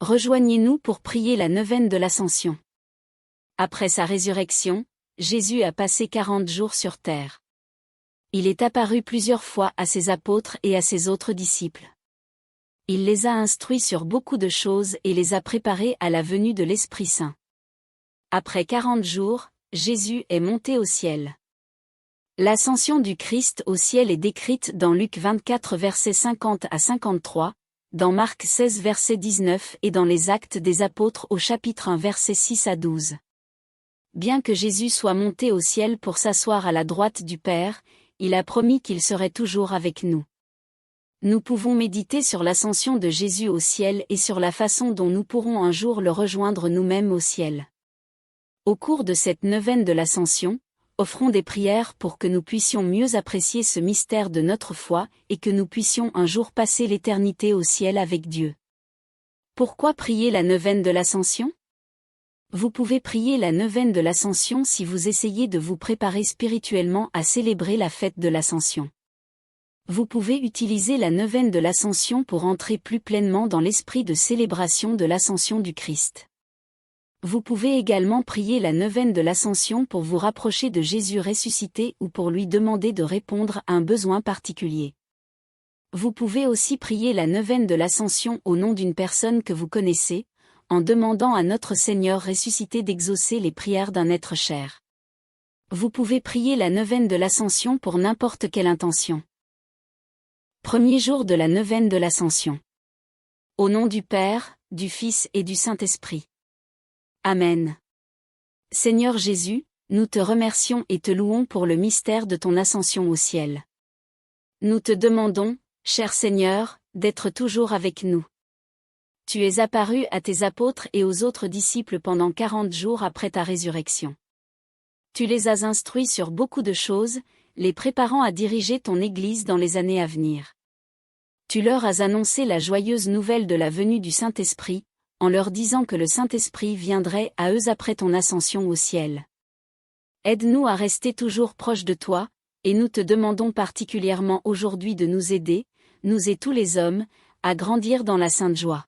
Rejoignez-nous pour prier la neuvaine de l'Ascension. Après sa résurrection, Jésus a passé 40 jours sur terre. Il est apparu plusieurs fois à ses apôtres et à ses autres disciples. Il les a instruits sur beaucoup de choses et les a préparés à la venue de l'Esprit Saint. Après 40 jours, Jésus est monté au ciel. L'ascension du Christ au ciel est décrite dans Luc 24 versets 50 à 53, dans Marc 16 verset 19 et dans les Actes des Apôtres au chapitre 1 versets 6 à 12. Bien que Jésus soit monté au ciel pour s'asseoir à la droite du Père, il a promis qu'il serait toujours avec nous. Nous pouvons méditer sur l'ascension de Jésus au ciel et sur la façon dont nous pourrons un jour le rejoindre nous-mêmes au ciel. Au cours de cette neuvaine de l'Ascension, offrons des prières pour que nous puissions mieux apprécier ce mystère de notre foi et que nous puissions un jour passer l'éternité au ciel avec Dieu. Pourquoi prier la neuvaine de l'Ascension ? Vous pouvez prier la neuvaine de l'Ascension si vous essayez de vous préparer spirituellement à célébrer la fête de l'Ascension. Vous pouvez utiliser la neuvaine de l'Ascension pour entrer plus pleinement dans l'esprit de célébration de l'Ascension du Christ. Vous pouvez également prier la neuvaine de l'Ascension pour vous rapprocher de Jésus ressuscité ou pour lui demander de répondre à un besoin particulier. Vous pouvez aussi prier la neuvaine de l'Ascension au nom d'une personne que vous connaissez, en demandant à notre Seigneur ressuscité d'exaucer les prières d'un être cher. Vous pouvez prier la neuvaine de l'Ascension pour n'importe quelle intention. Premier jour de la neuvaine de l'Ascension. Au nom du Père, du Fils et du Saint-Esprit. Amen. Seigneur Jésus, nous te remercions et te louons pour le mystère de ton ascension au ciel. Nous te demandons, cher Seigneur, d'être toujours avec nous. Tu es apparu à tes apôtres et aux autres disciples pendant 40 jours après ta résurrection. Tu les as instruits sur beaucoup de choses, les préparant à diriger ton Église dans les années à venir. Tu leur as annoncé la joyeuse nouvelle de la venue du Saint-Esprit, en leur disant que le Saint-Esprit viendrait à eux après ton ascension au ciel. Aide-nous à rester toujours proches de toi, et nous te demandons particulièrement aujourd'hui de nous aider, nous et tous les hommes, à grandir dans la sainte joie.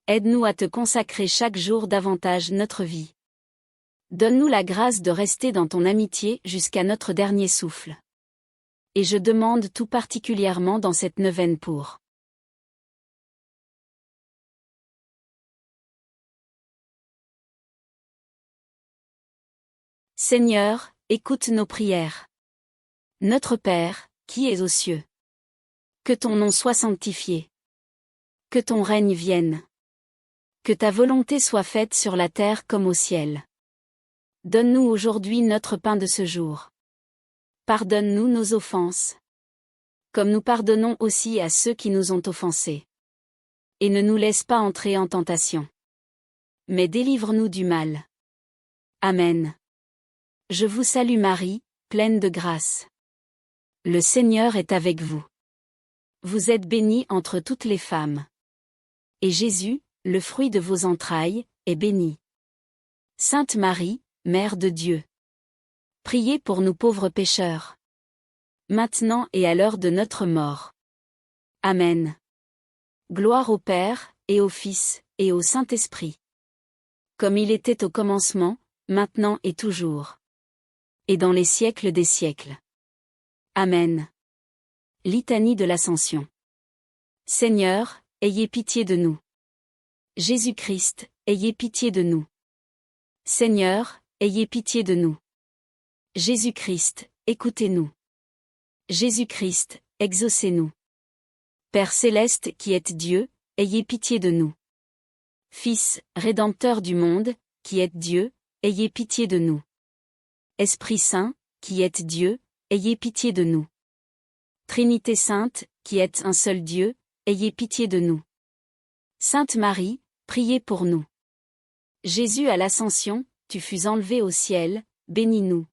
Aide-nous à te consacrer chaque jour davantage notre vie. Donne-nous la grâce de rester dans ton amitié jusqu'à notre dernier souffle. Et je demande tout particulièrement dans cette neuvaine pour Seigneur, écoute nos prières. Notre Père, qui es aux cieux. Que ton nom soit sanctifié. Que ton règne vienne. Que ta volonté soit faite sur la terre comme au ciel. Donne-nous aujourd'hui notre pain de ce jour. Pardonne-nous nos offenses. Comme nous pardonnons aussi à ceux qui nous ont offensés. Et ne nous laisse pas entrer en tentation. Mais délivre-nous du mal. Amen. Je vous salue Marie, pleine de grâce. Le Seigneur est avec vous. Vous êtes bénie entre toutes les femmes. Et Jésus, le fruit de vos entrailles, est béni. Sainte Marie, Mère de Dieu. Priez pour nous pauvres pécheurs. Maintenant et à l'heure de notre mort. Amen. Gloire au Père, et au Fils, et au Saint-Esprit. Comme il était au commencement, maintenant et toujours. Et dans les siècles des siècles. Amen. Litanie de l'Ascension. Seigneur, ayez pitié de nous. Jésus-Christ, ayez pitié de nous. Seigneur, ayez pitié de nous. Jésus-Christ, écoutez-nous. Jésus-Christ, exaucez-nous. Père céleste qui êtes Dieu, ayez pitié de nous. Fils, Rédempteur du monde, qui êtes Dieu, ayez pitié de nous. Esprit Saint, qui êtes Dieu, ayez pitié de nous. Trinité Sainte, qui êtes un seul Dieu, ayez pitié de nous. Sainte Marie, priez pour nous. Jésus à l'Ascension, tu fus enlevé au ciel, bénis-nous.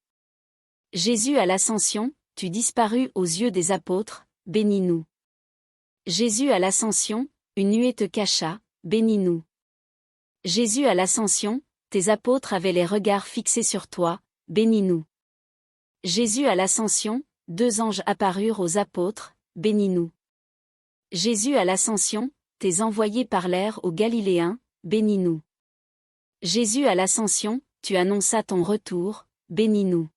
Jésus à l'Ascension, tu disparus aux yeux des apôtres, bénis-nous. Jésus à l'Ascension, une nuée te cacha, bénis-nous. Jésus à l'Ascension, tes apôtres avaient les regards fixés sur toi, bénis-nous. Jésus à l'Ascension, 2 anges apparurent aux apôtres, bénis-nous. Jésus à l'Ascension, tes envoyés parlèrent aux Galiléens, bénis-nous. Jésus à l'Ascension, tu annonças ton retour, bénis-nous.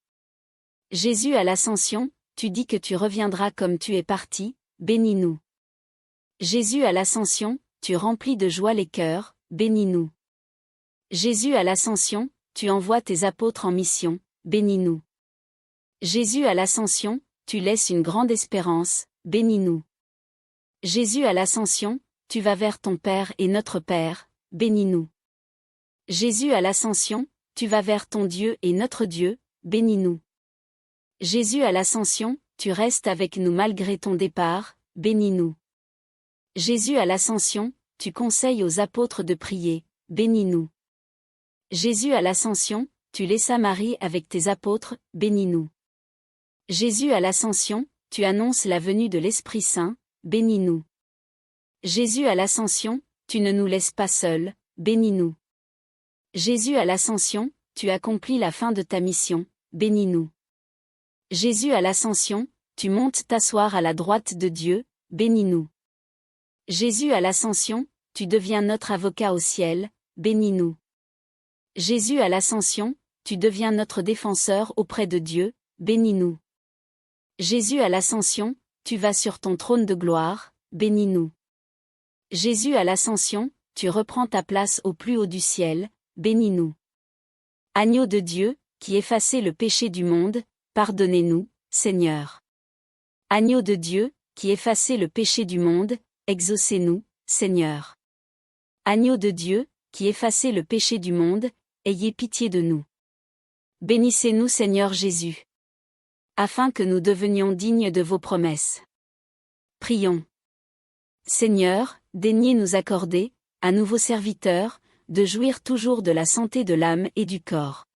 Jésus à l'Ascension, tu dis que tu reviendras comme tu es parti, bénis-nous. Jésus à l'Ascension, tu remplis de joie les cœurs, bénis-nous. Jésus à l'Ascension, tu envoies tes apôtres en mission, bénis-nous. Jésus à l'Ascension, tu laisses une grande espérance, bénis-nous. Jésus à l'Ascension, tu vas vers ton Père et notre Père, bénis-nous. Jésus à l'Ascension, tu vas vers ton Dieu et notre Dieu, bénis-nous. Jésus à l'Ascension, tu restes avec nous malgré ton départ, bénis-nous. Jésus à l'Ascension, tu conseilles aux apôtres de prier, bénis-nous. Jésus à l'Ascension, tu laissas Marie avec tes apôtres, bénis-nous. Jésus à l'Ascension, tu annonces la venue de l'Esprit Saint, bénis-nous. Jésus à l'Ascension, tu ne nous laisses pas seuls, bénis-nous. Jésus à l'Ascension, tu accomplis la fin de ta mission, bénis-nous. Jésus à l'Ascension, tu montes t'asseoir à la droite de Dieu, bénis-nous. Jésus à l'Ascension, tu deviens notre avocat au ciel, bénis-nous. Jésus à l'Ascension, tu deviens notre défenseur auprès de Dieu, bénis-nous. Jésus à l'Ascension, tu vas sur ton trône de gloire, bénis-nous. Jésus à l'Ascension, tu reprends ta place au plus haut du ciel, bénis-nous. Agneau de Dieu, qui effacez le péché du monde, pardonnez-nous, Seigneur. Agneau de Dieu, qui effacez le péché du monde, exaucez-nous, Seigneur. Agneau de Dieu, qui effacez le péché du monde, ayez pitié de nous. Bénissez-nous Seigneur Jésus. Afin que nous devenions dignes de vos promesses. Prions. Seigneur, daignez nous accorder, à nous vos serviteurs, de jouir toujours de la santé de l'âme et du corps.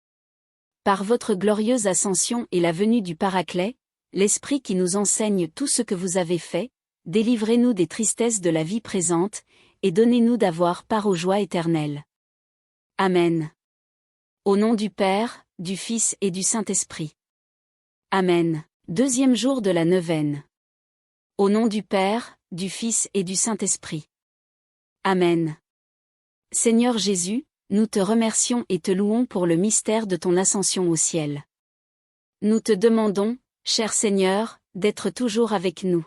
Par votre glorieuse ascension et la venue du Paraclet, l'Esprit qui nous enseigne tout ce que vous avez fait, délivrez-nous des tristesses de la vie présente, et donnez-nous d'avoir part aux joies éternelles. Amen. Au nom du Père, du Fils et du Saint-Esprit. Amen. Deuxième jour de la neuvaine. Au nom du Père, du Fils et du Saint-Esprit. Amen. Seigneur Jésus, nous te remercions et te louons pour le mystère de ton ascension au ciel. Nous te demandons, cher Seigneur, d'être toujours avec nous.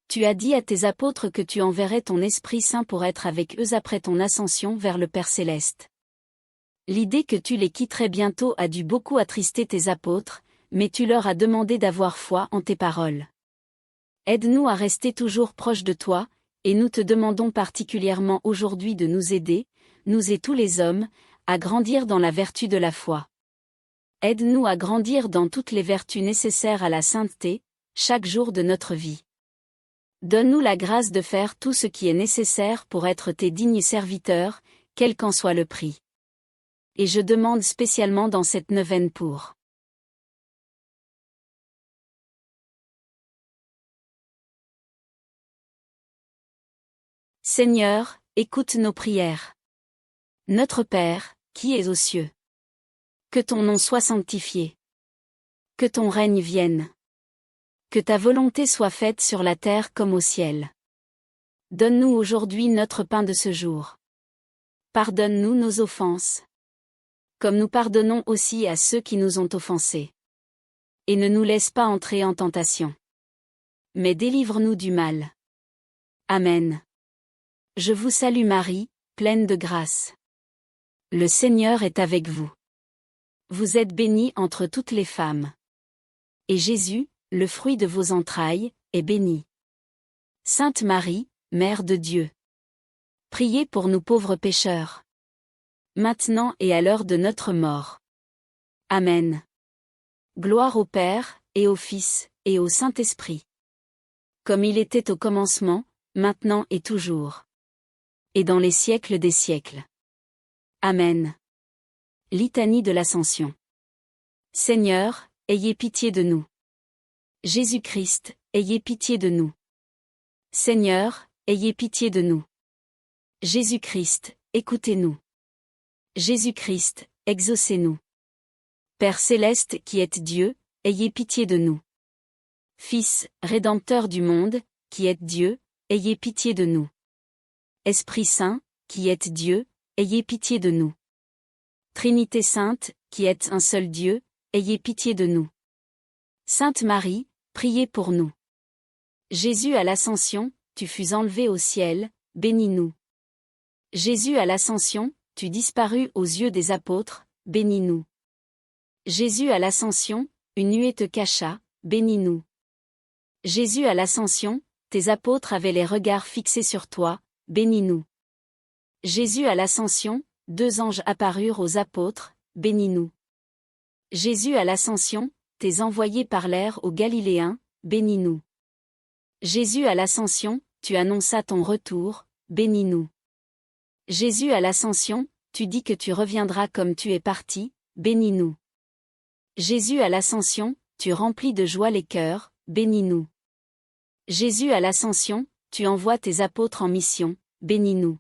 Tu as dit à tes apôtres que tu enverrais ton Esprit Saint pour être avec eux après ton ascension vers le Père céleste. L'idée que tu les quitterais bientôt a dû beaucoup attrister tes apôtres, mais tu leur as demandé d'avoir foi en tes paroles. Aide-nous à rester toujours proches de toi, et nous te demandons particulièrement aujourd'hui de nous aider, nous et tous les hommes, à grandir dans la vertu de la foi. Aide-nous à grandir dans toutes les vertus nécessaires à la sainteté, chaque jour de notre vie. Donne-nous la grâce de faire tout ce qui est nécessaire pour être tes dignes serviteurs, quel qu'en soit le prix. Et je demande spécialement dans cette neuvaine pour Seigneur, écoute nos prières. Notre Père, qui es aux cieux. Que ton nom soit sanctifié. Que ton règne vienne. Que ta volonté soit faite sur la terre comme au ciel. Donne-nous aujourd'hui notre pain de ce jour. Pardonne-nous nos offenses. Comme nous pardonnons aussi à ceux qui nous ont offensés. Et ne nous laisse pas entrer en tentation. Mais délivre-nous du mal. Amen. Je vous salue Marie, pleine de grâce. Le Seigneur est avec vous. Vous êtes bénie entre toutes les femmes. Et Jésus, le fruit de vos entrailles, est béni. Sainte Marie, Mère de Dieu. Priez pour nous pauvres pécheurs. Maintenant et à l'heure de notre mort. Amen. Gloire au Père, et au Fils, et au Saint-Esprit. Comme il était au commencement, maintenant et toujours. Et dans les siècles des siècles. Amen. Litanie de l'Ascension. Seigneur, ayez pitié de nous. Jésus-Christ, ayez pitié de nous. Seigneur, ayez pitié de nous. Jésus-Christ, écoutez-nous. Jésus-Christ, exaucez-nous. Père céleste qui êtes Dieu, ayez pitié de nous. Fils, Rédempteur du monde, qui êtes Dieu, ayez pitié de nous. Esprit Saint, qui êtes Dieu, ayez pitié de nous. Trinité sainte, qui êtes un seul Dieu, ayez pitié de nous. Sainte Marie, priez pour nous. Jésus à l'Ascension, tu fus enlevé au ciel, bénis-nous. Jésus à l'Ascension, tu disparus aux yeux des apôtres, bénis-nous. Jésus à l'Ascension, une nuée te cacha, bénis-nous. Jésus à l'Ascension, tes apôtres avaient les regards fixés sur toi, bénis-nous. Jésus à l'Ascension, 2 anges apparurent aux apôtres, bénis-nous. Jésus à l'Ascension, tes envoyés parlèrent aux Galiléens, bénis-nous. Jésus à l'Ascension, tu annonças ton retour, bénis-nous. Jésus à l'Ascension, tu dis que tu reviendras comme tu es parti, bénis-nous. Jésus à l'Ascension, tu remplis de joie les cœurs, bénis-nous. Jésus à l'Ascension, tu envoies tes apôtres en mission, bénis-nous.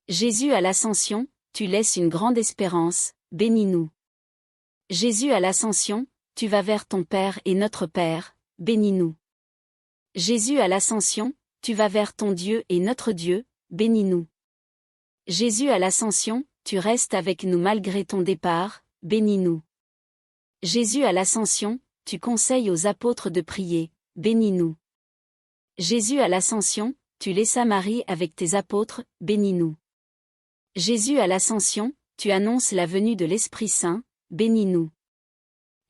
Jésus à l'Ascension, tu laisses une grande espérance, bénis-nous. Jésus à l'Ascension, tu vas vers ton Père et notre Père, bénis-nous. Jésus à l'Ascension, tu vas vers ton Dieu et notre Dieu, bénis-nous. Jésus à l'Ascension, tu restes avec nous malgré ton départ, bénis-nous. Jésus à l'Ascension, tu conseilles aux apôtres de prier, bénis-nous. Jésus à l'Ascension, tu laissas Marie avec tes apôtres, bénis-nous. Jésus à l'Ascension, tu annonces la venue de l'Esprit Saint, bénis-nous.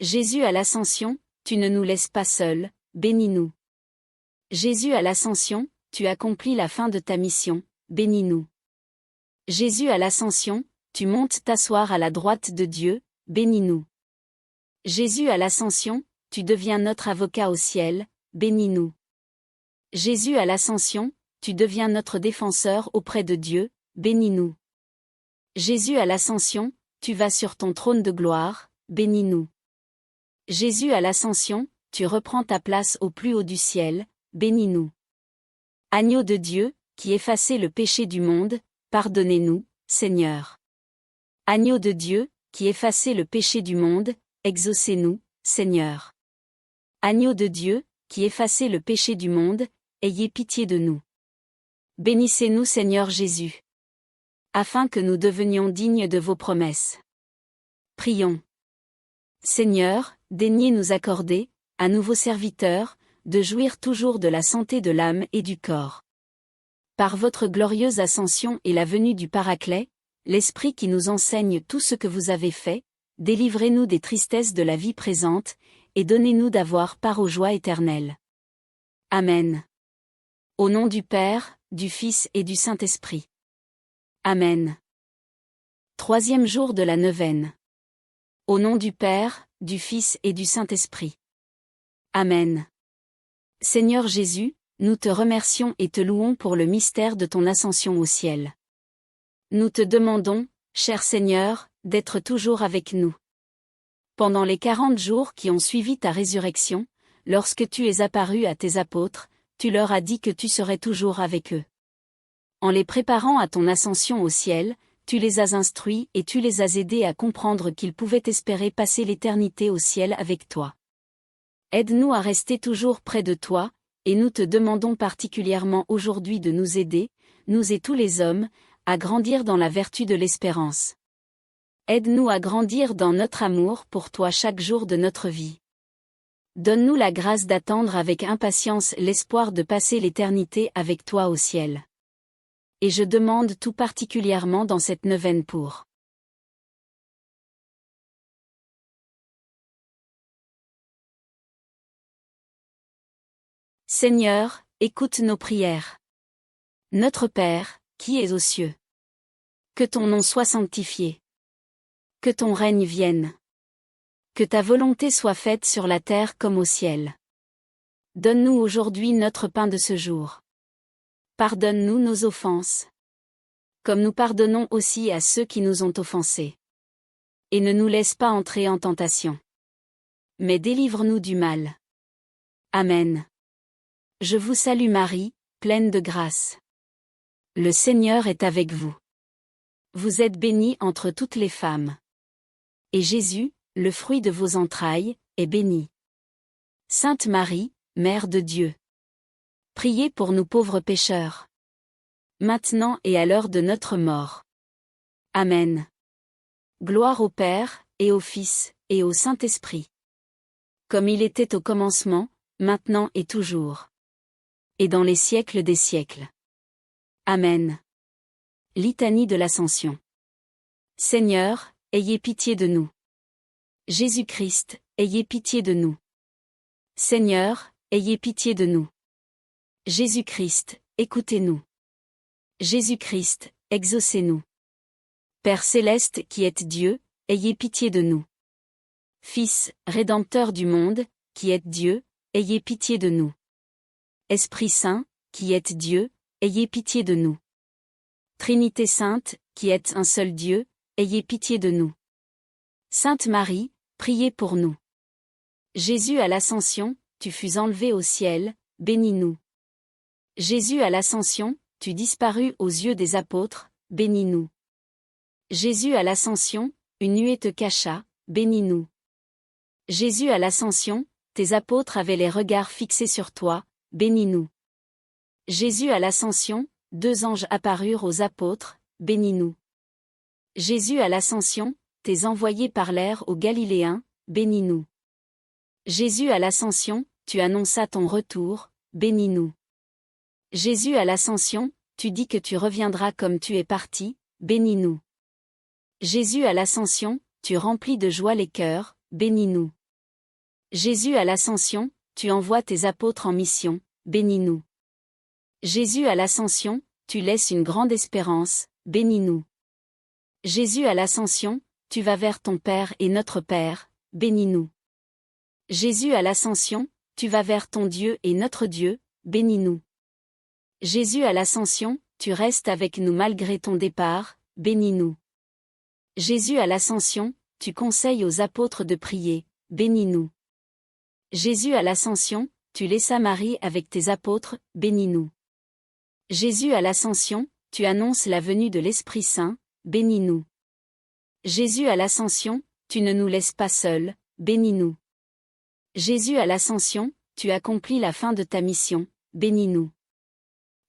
Jésus à l'Ascension, tu ne nous laisses pas seuls, bénis-nous. Jésus à l'Ascension, tu accomplis la fin de ta mission, bénis-nous. Jésus à l'Ascension, tu montes t'asseoir à la droite de Dieu, bénis-nous. Jésus à l'Ascension, tu deviens notre avocat au ciel, bénis-nous. Jésus à l'Ascension, tu deviens notre défenseur auprès de Dieu, bénis-nous. Jésus à l'Ascension, tu vas sur ton trône de gloire, bénis-nous. Jésus à l'Ascension, tu reprends ta place au plus haut du ciel, bénis-nous. Agneau de Dieu, qui effacez le péché du monde, pardonnez-nous, Seigneur. Agneau de Dieu, qui effacez le péché du monde, exaucez-nous, Seigneur. Agneau de Dieu, qui effacez le péché du monde, ayez pitié de nous. Bénissez-nous Seigneur Jésus. Afin que nous devenions dignes de vos promesses. Prions. Seigneur, daignez nous accorder, à nous vos serviteurs, de jouir toujours de la santé de l'âme et du corps. Par votre glorieuse ascension et la venue du Paraclet, l'Esprit qui nous enseigne tout ce que vous avez fait, délivrez-nous des tristesses de la vie présente, et donnez-nous d'avoir part aux joies éternelles. Amen. Au nom du Père, du Fils et du Saint-Esprit. Amen. 3e jour de la neuvaine. Au nom du Père, du Fils et du Saint-Esprit. Amen. Seigneur Jésus, nous te remercions et te louons pour le mystère de ton ascension au ciel. Nous te demandons, cher Seigneur, d'être toujours avec nous. Pendant les 40 jours qui ont suivi ta résurrection, lorsque tu es apparu à tes apôtres, tu leur as dit que tu serais toujours avec eux. En les préparant à ton ascension au ciel, tu les as instruits et tu les as aidés à comprendre qu'ils pouvaient espérer passer l'éternité au ciel avec toi. Aide-nous à rester toujours près de toi, et nous te demandons particulièrement aujourd'hui de nous aider, nous et tous les hommes, à grandir dans la vertu de l'espérance. Aide-nous à grandir dans notre amour pour toi chaque jour de notre vie. Donne-nous la grâce d'attendre avec impatience l'espoir de passer l'éternité avec toi au ciel. Et je demande tout particulièrement dans cette neuvaine pour Seigneur, écoute nos prières. Notre Père, qui es aux cieux. Que ton nom soit sanctifié. Que ton règne vienne. Que ta volonté soit faite sur la terre comme au ciel. Donne-nous aujourd'hui notre pain de ce jour. Pardonne-nous nos offenses. Comme nous pardonnons aussi à ceux qui nous ont offensés. Et ne nous laisse pas entrer en tentation. Mais délivre-nous du mal. Amen. Je vous salue Marie, pleine de grâce. Le Seigneur est avec vous. Vous êtes bénie entre toutes les femmes. Et Jésus, le fruit de vos entrailles, est béni. Sainte Marie, Mère de Dieu. Priez pour nous pauvres pécheurs. maintenant et à l'heure de notre mort. Amen. Gloire au Père, et au Fils, et au Saint-Esprit. Comme il était au commencement, maintenant et toujours. Et dans les siècles des siècles. Amen. Litanie de l'Ascension. Seigneur, ayez pitié de nous. Jésus-Christ, ayez pitié de nous. Seigneur, ayez pitié de nous. Jésus-Christ, écoutez-nous. Jésus-Christ, exaucez-nous. Père céleste qui êtes Dieu, ayez pitié de nous. Fils, Rédempteur du monde, qui êtes Dieu, ayez pitié de nous. Esprit Saint, qui êtes Dieu, ayez pitié de nous. Trinité Sainte, qui êtes un seul Dieu, ayez pitié de nous. Sainte Marie, priez pour nous. Jésus à l'Ascension, tu fus enlevé au ciel, bénis-nous. Jésus à l'Ascension, tu disparus aux yeux des apôtres, bénis-nous. Jésus à l'Ascension, une nuée te cacha, bénis-nous. Jésus à l'Ascension, tes apôtres avaient les regards fixés sur toi, bénis-nous. Jésus à l'Ascension, 2 anges apparurent aux apôtres, bénis-nous. Jésus à l'Ascension, tes envoyés parlèrent aux Galiléens, bénis-nous. Jésus à l'Ascension, tu annonças ton retour, bénis-nous. Jésus à l'Ascension, tu dis que tu reviendras comme tu es parti, bénis-nous. Jésus à l'Ascension, tu remplis de joie les cœurs, bénis-nous. Jésus à l'Ascension, tu envoies tes apôtres en mission, bénis-nous. Jésus à l'Ascension, tu laisses une grande espérance, bénis-nous. Jésus à l'Ascension, tu vas vers ton Père et notre Père, bénis-nous. Jésus à l'Ascension, tu vas vers ton Dieu et notre Dieu, bénis-nous. Jésus à l'Ascension, tu restes avec nous malgré ton départ, bénis-nous. Jésus à l'Ascension, tu conseilles aux apôtres de prier, bénis-nous. Jésus à l'Ascension, tu laissas Marie avec tes apôtres, bénis-nous. Jésus à l'Ascension, tu annonces la venue de l'Esprit Saint, bénis-nous. Jésus à l'Ascension, tu ne nous laisses pas seuls, bénis-nous. Jésus à l'Ascension, tu accomplis la fin de ta mission, bénis-nous.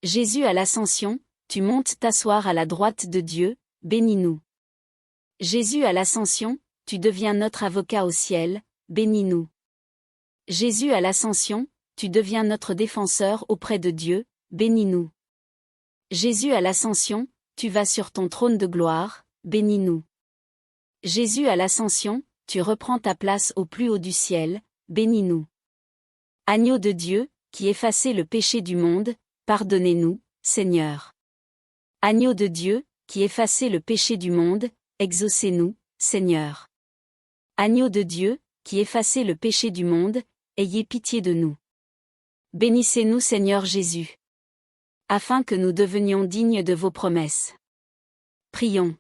Jésus à l'Ascension, tu montes t'asseoir à la droite de Dieu, bénis-nous. Jésus à l'Ascension, tu deviens notre avocat au ciel, bénis-nous. Jésus à l'Ascension, tu deviens notre défenseur auprès de Dieu, bénis-nous. Jésus à l'Ascension, tu vas sur ton trône de gloire, bénis-nous. Jésus à l'Ascension, tu reprends ta place au plus haut du ciel, bénis-nous. Agneau de Dieu, qui effacez le péché du monde, pardonnez-nous, Seigneur. Agneau de Dieu, qui effacez le péché du monde, exaucez-nous, Seigneur. Agneau de Dieu, qui effacez le péché du monde, ayez pitié de nous. Bénissez-nous Seigneur Jésus. Afin que nous devenions dignes de vos promesses. Prions.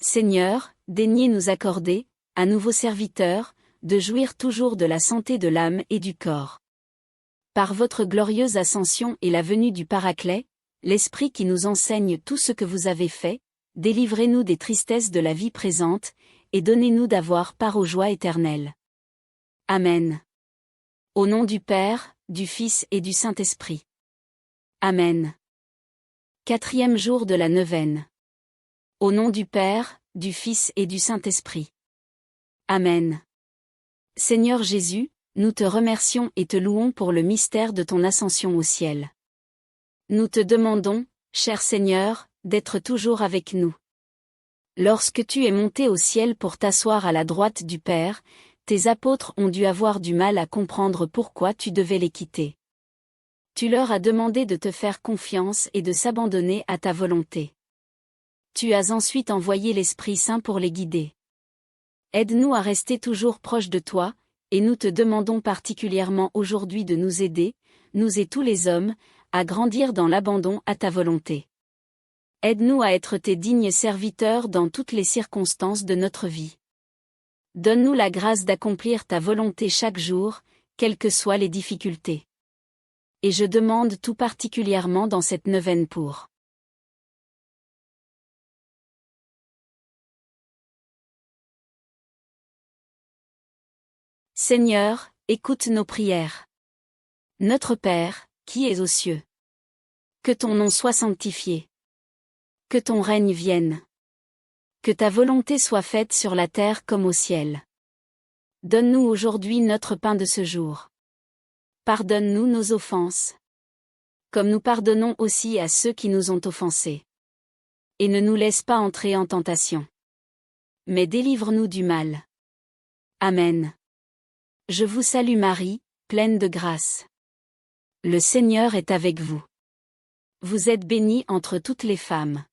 Seigneur, daignez nous accorder, à nous vos serviteurs, de jouir toujours de la santé de l'âme et du corps. Par votre glorieuse ascension et la venue du Paraclet, l'Esprit qui nous enseigne tout ce que vous avez fait, délivrez-nous des tristesses de la vie présente, et donnez-nous d'avoir part aux joies éternelles. Amen. Au nom du Père, du Fils et du Saint-Esprit. Amen. 4e jour de la neuvaine. Au nom du Père, du Fils et du Saint-Esprit. Amen. Seigneur Jésus, nous te remercions et te louons pour le mystère de ton ascension au ciel. Nous te demandons, cher Seigneur, d'être toujours avec nous. Lorsque tu es monté au ciel pour t'asseoir à la droite du Père, tes apôtres ont dû avoir du mal à comprendre pourquoi tu devais les quitter. Tu leur as demandé de te faire confiance et de s'abandonner à ta volonté. Tu as ensuite envoyé l'Esprit Saint pour les guider. Aide-nous à rester toujours proches de toi, et nous te demandons particulièrement aujourd'hui de nous aider, nous et tous les hommes, à grandir dans l'abandon à ta volonté. Aide-nous à être tes dignes serviteurs dans toutes les circonstances de notre vie. Donne-nous la grâce d'accomplir ta volonté chaque jour, quelles que soient les difficultés. Et je demande tout particulièrement dans cette neuvaine pour Seigneur, écoute nos prières. Notre Père, qui es aux cieux. Que ton nom soit sanctifié. Que ton règne vienne. Que ta volonté soit faite sur la terre comme au ciel. Donne-nous aujourd'hui notre pain de ce jour. Pardonne-nous nos offenses. Comme nous pardonnons aussi à ceux qui nous ont offensés. Et ne nous laisse pas entrer en tentation. Mais délivre-nous du mal. Amen. Je vous salue Marie, pleine de grâce. Le Seigneur est avec vous. Vous êtes bénie entre toutes les femmes.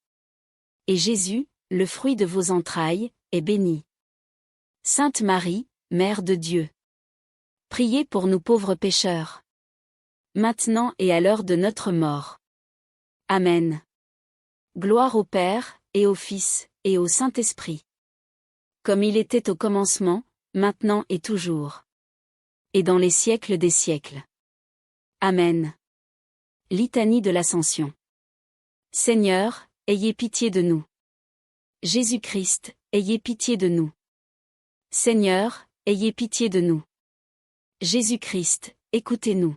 Et Jésus, le fruit de vos entrailles, est béni. Sainte Marie, Mère de Dieu. Priez pour nous pauvres pécheurs. Maintenant et à l'heure de notre mort. Amen. Gloire au Père, et au Fils, et au Saint-Esprit. Comme il était au commencement, maintenant et toujours. Et dans les siècles des siècles. Amen. Litanie de l'Ascension. Seigneur, ayez pitié de nous. Jésus-Christ, ayez pitié de nous. Seigneur, ayez pitié de nous. Jésus-Christ, écoutez-nous.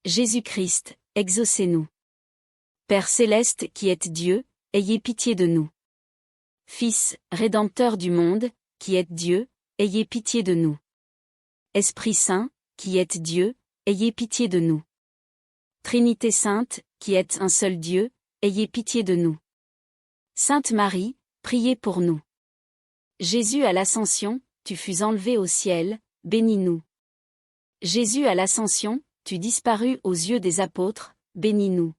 Jésus-Christ, exaucez-nous. Père céleste qui êtes Dieu, ayez pitié de nous. Fils, Rédempteur du monde, qui êtes Dieu, ayez pitié de nous. Esprit Saint, qui êtes Dieu, ayez pitié de nous. Trinité Sainte, qui êtes un seul Dieu, ayez pitié de nous. Sainte Marie, priez pour nous. Jésus à l'Ascension, tu fus enlevé au ciel, bénis-nous. Jésus à l'Ascension, tu disparus aux yeux des apôtres, bénis-nous.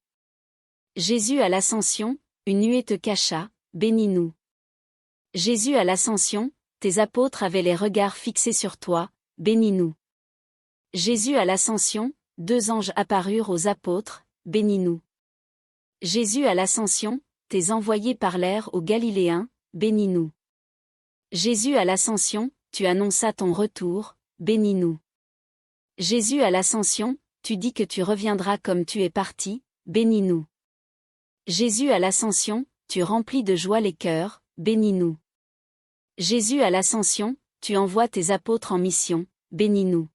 Jésus à l'Ascension, une nuée te cacha, bénis-nous. Jésus à l'Ascension, tes apôtres avaient les regards fixés sur toi, bénis-nous. Jésus à l'Ascension, 2 anges apparurent aux apôtres, bénis-nous. Jésus à l'Ascension, tes envoyés parlèrent aux Galiléens, bénis-nous. Jésus à l'Ascension, tu annonças ton retour, bénis-nous. Jésus à l'Ascension, tu dis que tu reviendras comme tu es parti, bénis-nous. Jésus à l'Ascension, tu remplis de joie les cœurs, bénis-nous. Jésus à l'Ascension, tu envoies tes apôtres en mission, bénis-nous.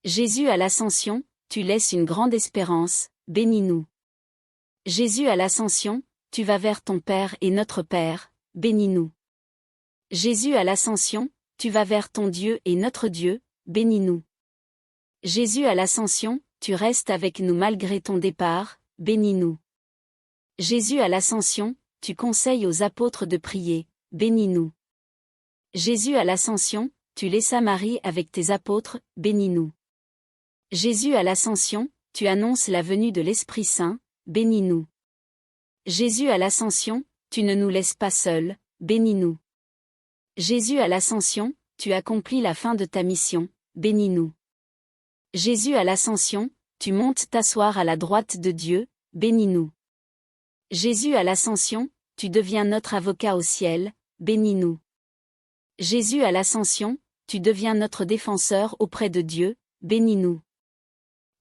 Jésus à l'Ascension, tu laisses une grande espérance, bénis-nous. Jésus à l'Ascension, tu vas vers ton Père et notre Père, bénis-nous. Jésus à l'Ascension, tu vas vers ton Dieu et notre Dieu, bénis-nous. Jésus à l'Ascension, tu restes avec nous malgré ton départ, bénis-nous. Jésus à l'Ascension, tu conseilles aux apôtres de prier, bénis-nous. Jésus à l'Ascension, tu laissas Marie avec tes apôtres, bénis-nous. Jésus à l'Ascension, tu annonces la venue de l'Esprit Saint, bénis-nous. Jésus à l'Ascension, tu ne nous laisses pas seuls, bénis-nous. Jésus à l'Ascension, tu accomplis la fin de ta mission, bénis-nous. Jésus à l'Ascension, tu montes t'asseoir à la droite de Dieu, bénis-nous. Jésus à l'Ascension, tu deviens notre avocat au ciel, bénis-nous. Jésus à l'Ascension, tu deviens notre défenseur auprès de Dieu, bénis-nous.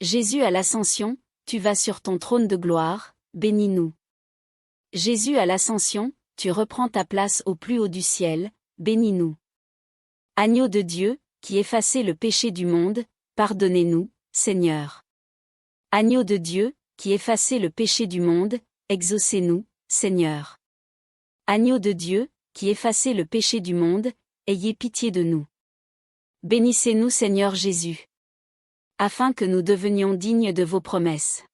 Jésus à l'Ascension, tu vas sur ton trône de gloire, bénis-nous. Jésus à l'Ascension, tu reprends ta place au plus haut du ciel, bénis-nous. Agneau de Dieu, qui effacez le péché du monde, pardonnez-nous, Seigneur. Agneau de Dieu, qui effacez le péché du monde, exaucez-nous, Seigneur. Agneau de Dieu, qui effacez le péché du monde, ayez pitié de nous. Bénissez-nous Seigneur Jésus. Afin que nous devenions dignes de vos promesses.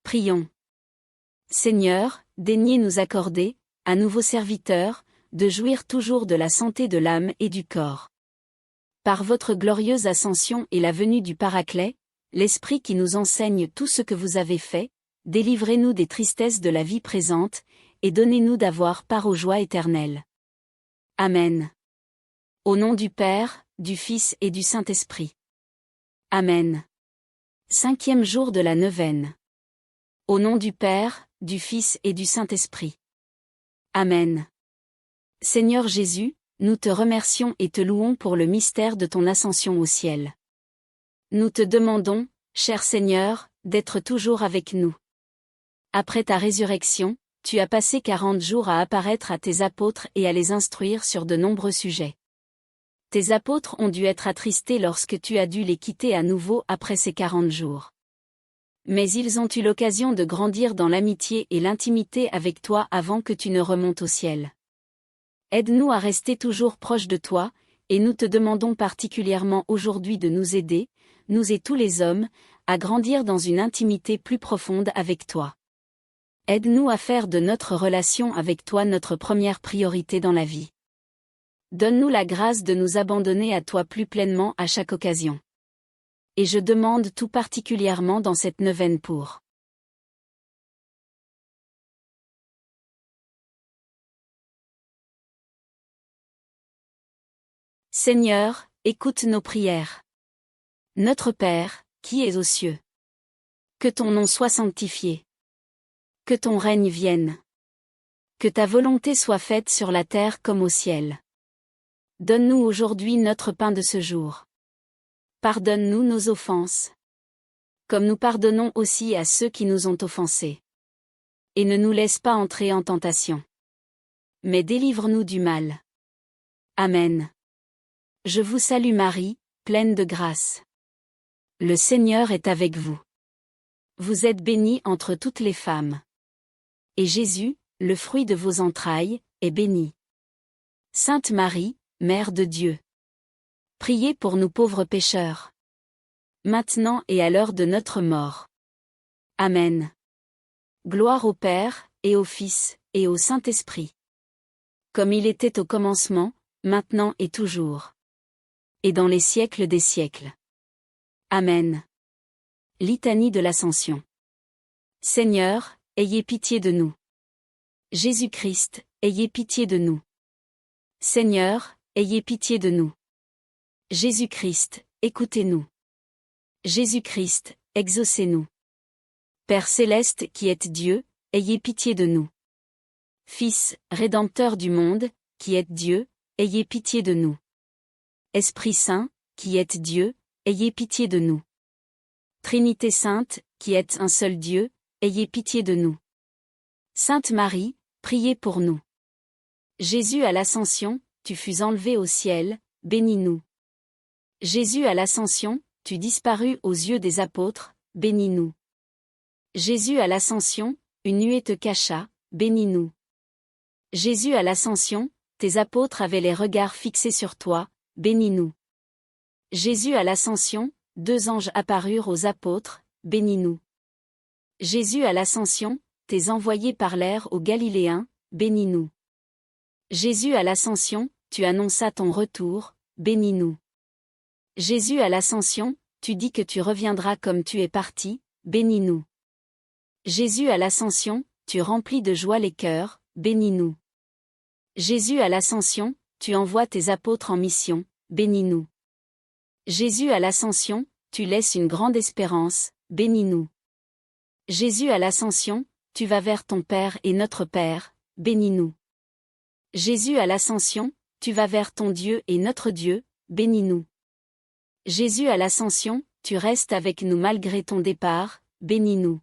Prions. Seigneur, daignez nous accorder, à nous vos serviteurs, de jouir toujours de la santé de l'âme et du corps. Par votre glorieuse ascension et la venue du Paraclet, l'Esprit qui nous enseigne tout ce que vous avez fait, délivrez-nous des tristesses de la vie présente, et donnez-nous d'avoir part aux joies éternelles. Amen. Au nom du Père, du Fils et du Saint-Esprit. Amen. 5e jour de la neuvaine. Au nom du Père, du Fils et du Saint-Esprit. Amen. Seigneur Jésus, nous te remercions et te louons pour le mystère de ton ascension au ciel. Nous te demandons, cher Seigneur, d'être toujours avec nous. Après ta résurrection, tu as passé 40 jours à apparaître à tes apôtres et à les instruire sur de nombreux sujets. Tes apôtres ont dû être attristés lorsque tu as dû les quitter à nouveau après ces 40 jours. Mais ils ont eu l'occasion de grandir dans l'amitié et l'intimité avec toi avant que tu ne remontes au ciel. Aide-nous à rester toujours proches de toi, et nous te demandons particulièrement aujourd'hui de nous aider, nous et tous les hommes, à grandir dans une intimité plus profonde avec toi. Aide-nous à faire de notre relation avec toi notre première priorité dans la vie. Donne-nous la grâce de nous abandonner à toi plus pleinement à chaque occasion. Et je demande tout particulièrement dans cette neuvaine pour Seigneur, écoute nos prières. Notre Père, qui es aux cieux. Que ton nom soit sanctifié. Que ton règne vienne. Que ta volonté soit faite sur la terre comme au ciel. Donne-nous aujourd'hui notre pain de ce jour. Pardonne-nous nos offenses. Comme nous pardonnons aussi à ceux qui nous ont offensés. Et ne nous laisse pas entrer en tentation. Mais délivre-nous du mal. Amen. Je vous salue Marie, pleine de grâce. Le Seigneur est avec vous. Vous êtes bénie entre toutes les femmes. Et Jésus, le fruit de vos entrailles, est béni. Sainte Marie, Mère de Dieu. Priez pour nous pauvres pécheurs. Maintenant et à l'heure de notre mort. Amen. Gloire au Père, et au Fils, et au Saint-Esprit. Comme il était au commencement, maintenant et toujours. Et dans les siècles des siècles. Amen. Litanie de l'Ascension. Seigneur, ayez pitié de nous. Jésus-Christ, ayez pitié de nous. Seigneur, ayez pitié de nous. Jésus-Christ, écoutez-nous. Jésus-Christ, exaucez-nous. Père céleste qui êtes Dieu, ayez pitié de nous. Fils, Rédempteur du monde, qui êtes Dieu, ayez pitié de nous. Esprit Saint, qui êtes Dieu, ayez pitié de nous. Trinité Sainte, qui êtes un seul Dieu, ayez pitié de nous. Sainte Marie, priez pour nous. Jésus à l'Ascension, tu fus enlevé au ciel, bénis-nous. Jésus à l'Ascension, tu disparus aux yeux des apôtres, bénis-nous. Jésus à l'Ascension, une nuée te cacha, bénis-nous. Jésus à l'Ascension, tes apôtres avaient les regards fixés sur toi, bénis-nous. Jésus à l'Ascension, 2 anges apparurent aux apôtres, bénis-nous. Jésus à l'Ascension, tes envoyés parlèrent aux Galiléens, bénis-nous. Jésus à l'Ascension, tu annonças ton retour, bénis-nous. Jésus à l'Ascension, tu dis que tu reviendras comme tu es parti, bénis-nous. Jésus à l'Ascension, tu remplis de joie les cœurs, bénis-nous. Jésus à l'Ascension, tu envoies tes apôtres en mission, bénis-nous. Jésus à l'Ascension, tu laisses une grande espérance, bénis-nous. Jésus à l'Ascension, tu vas vers ton Père et notre Père, bénis-nous. Jésus à l'Ascension, tu vas vers ton Dieu et notre Dieu, bénis-nous. Jésus à l'Ascension, tu restes avec nous malgré ton départ, bénis-nous.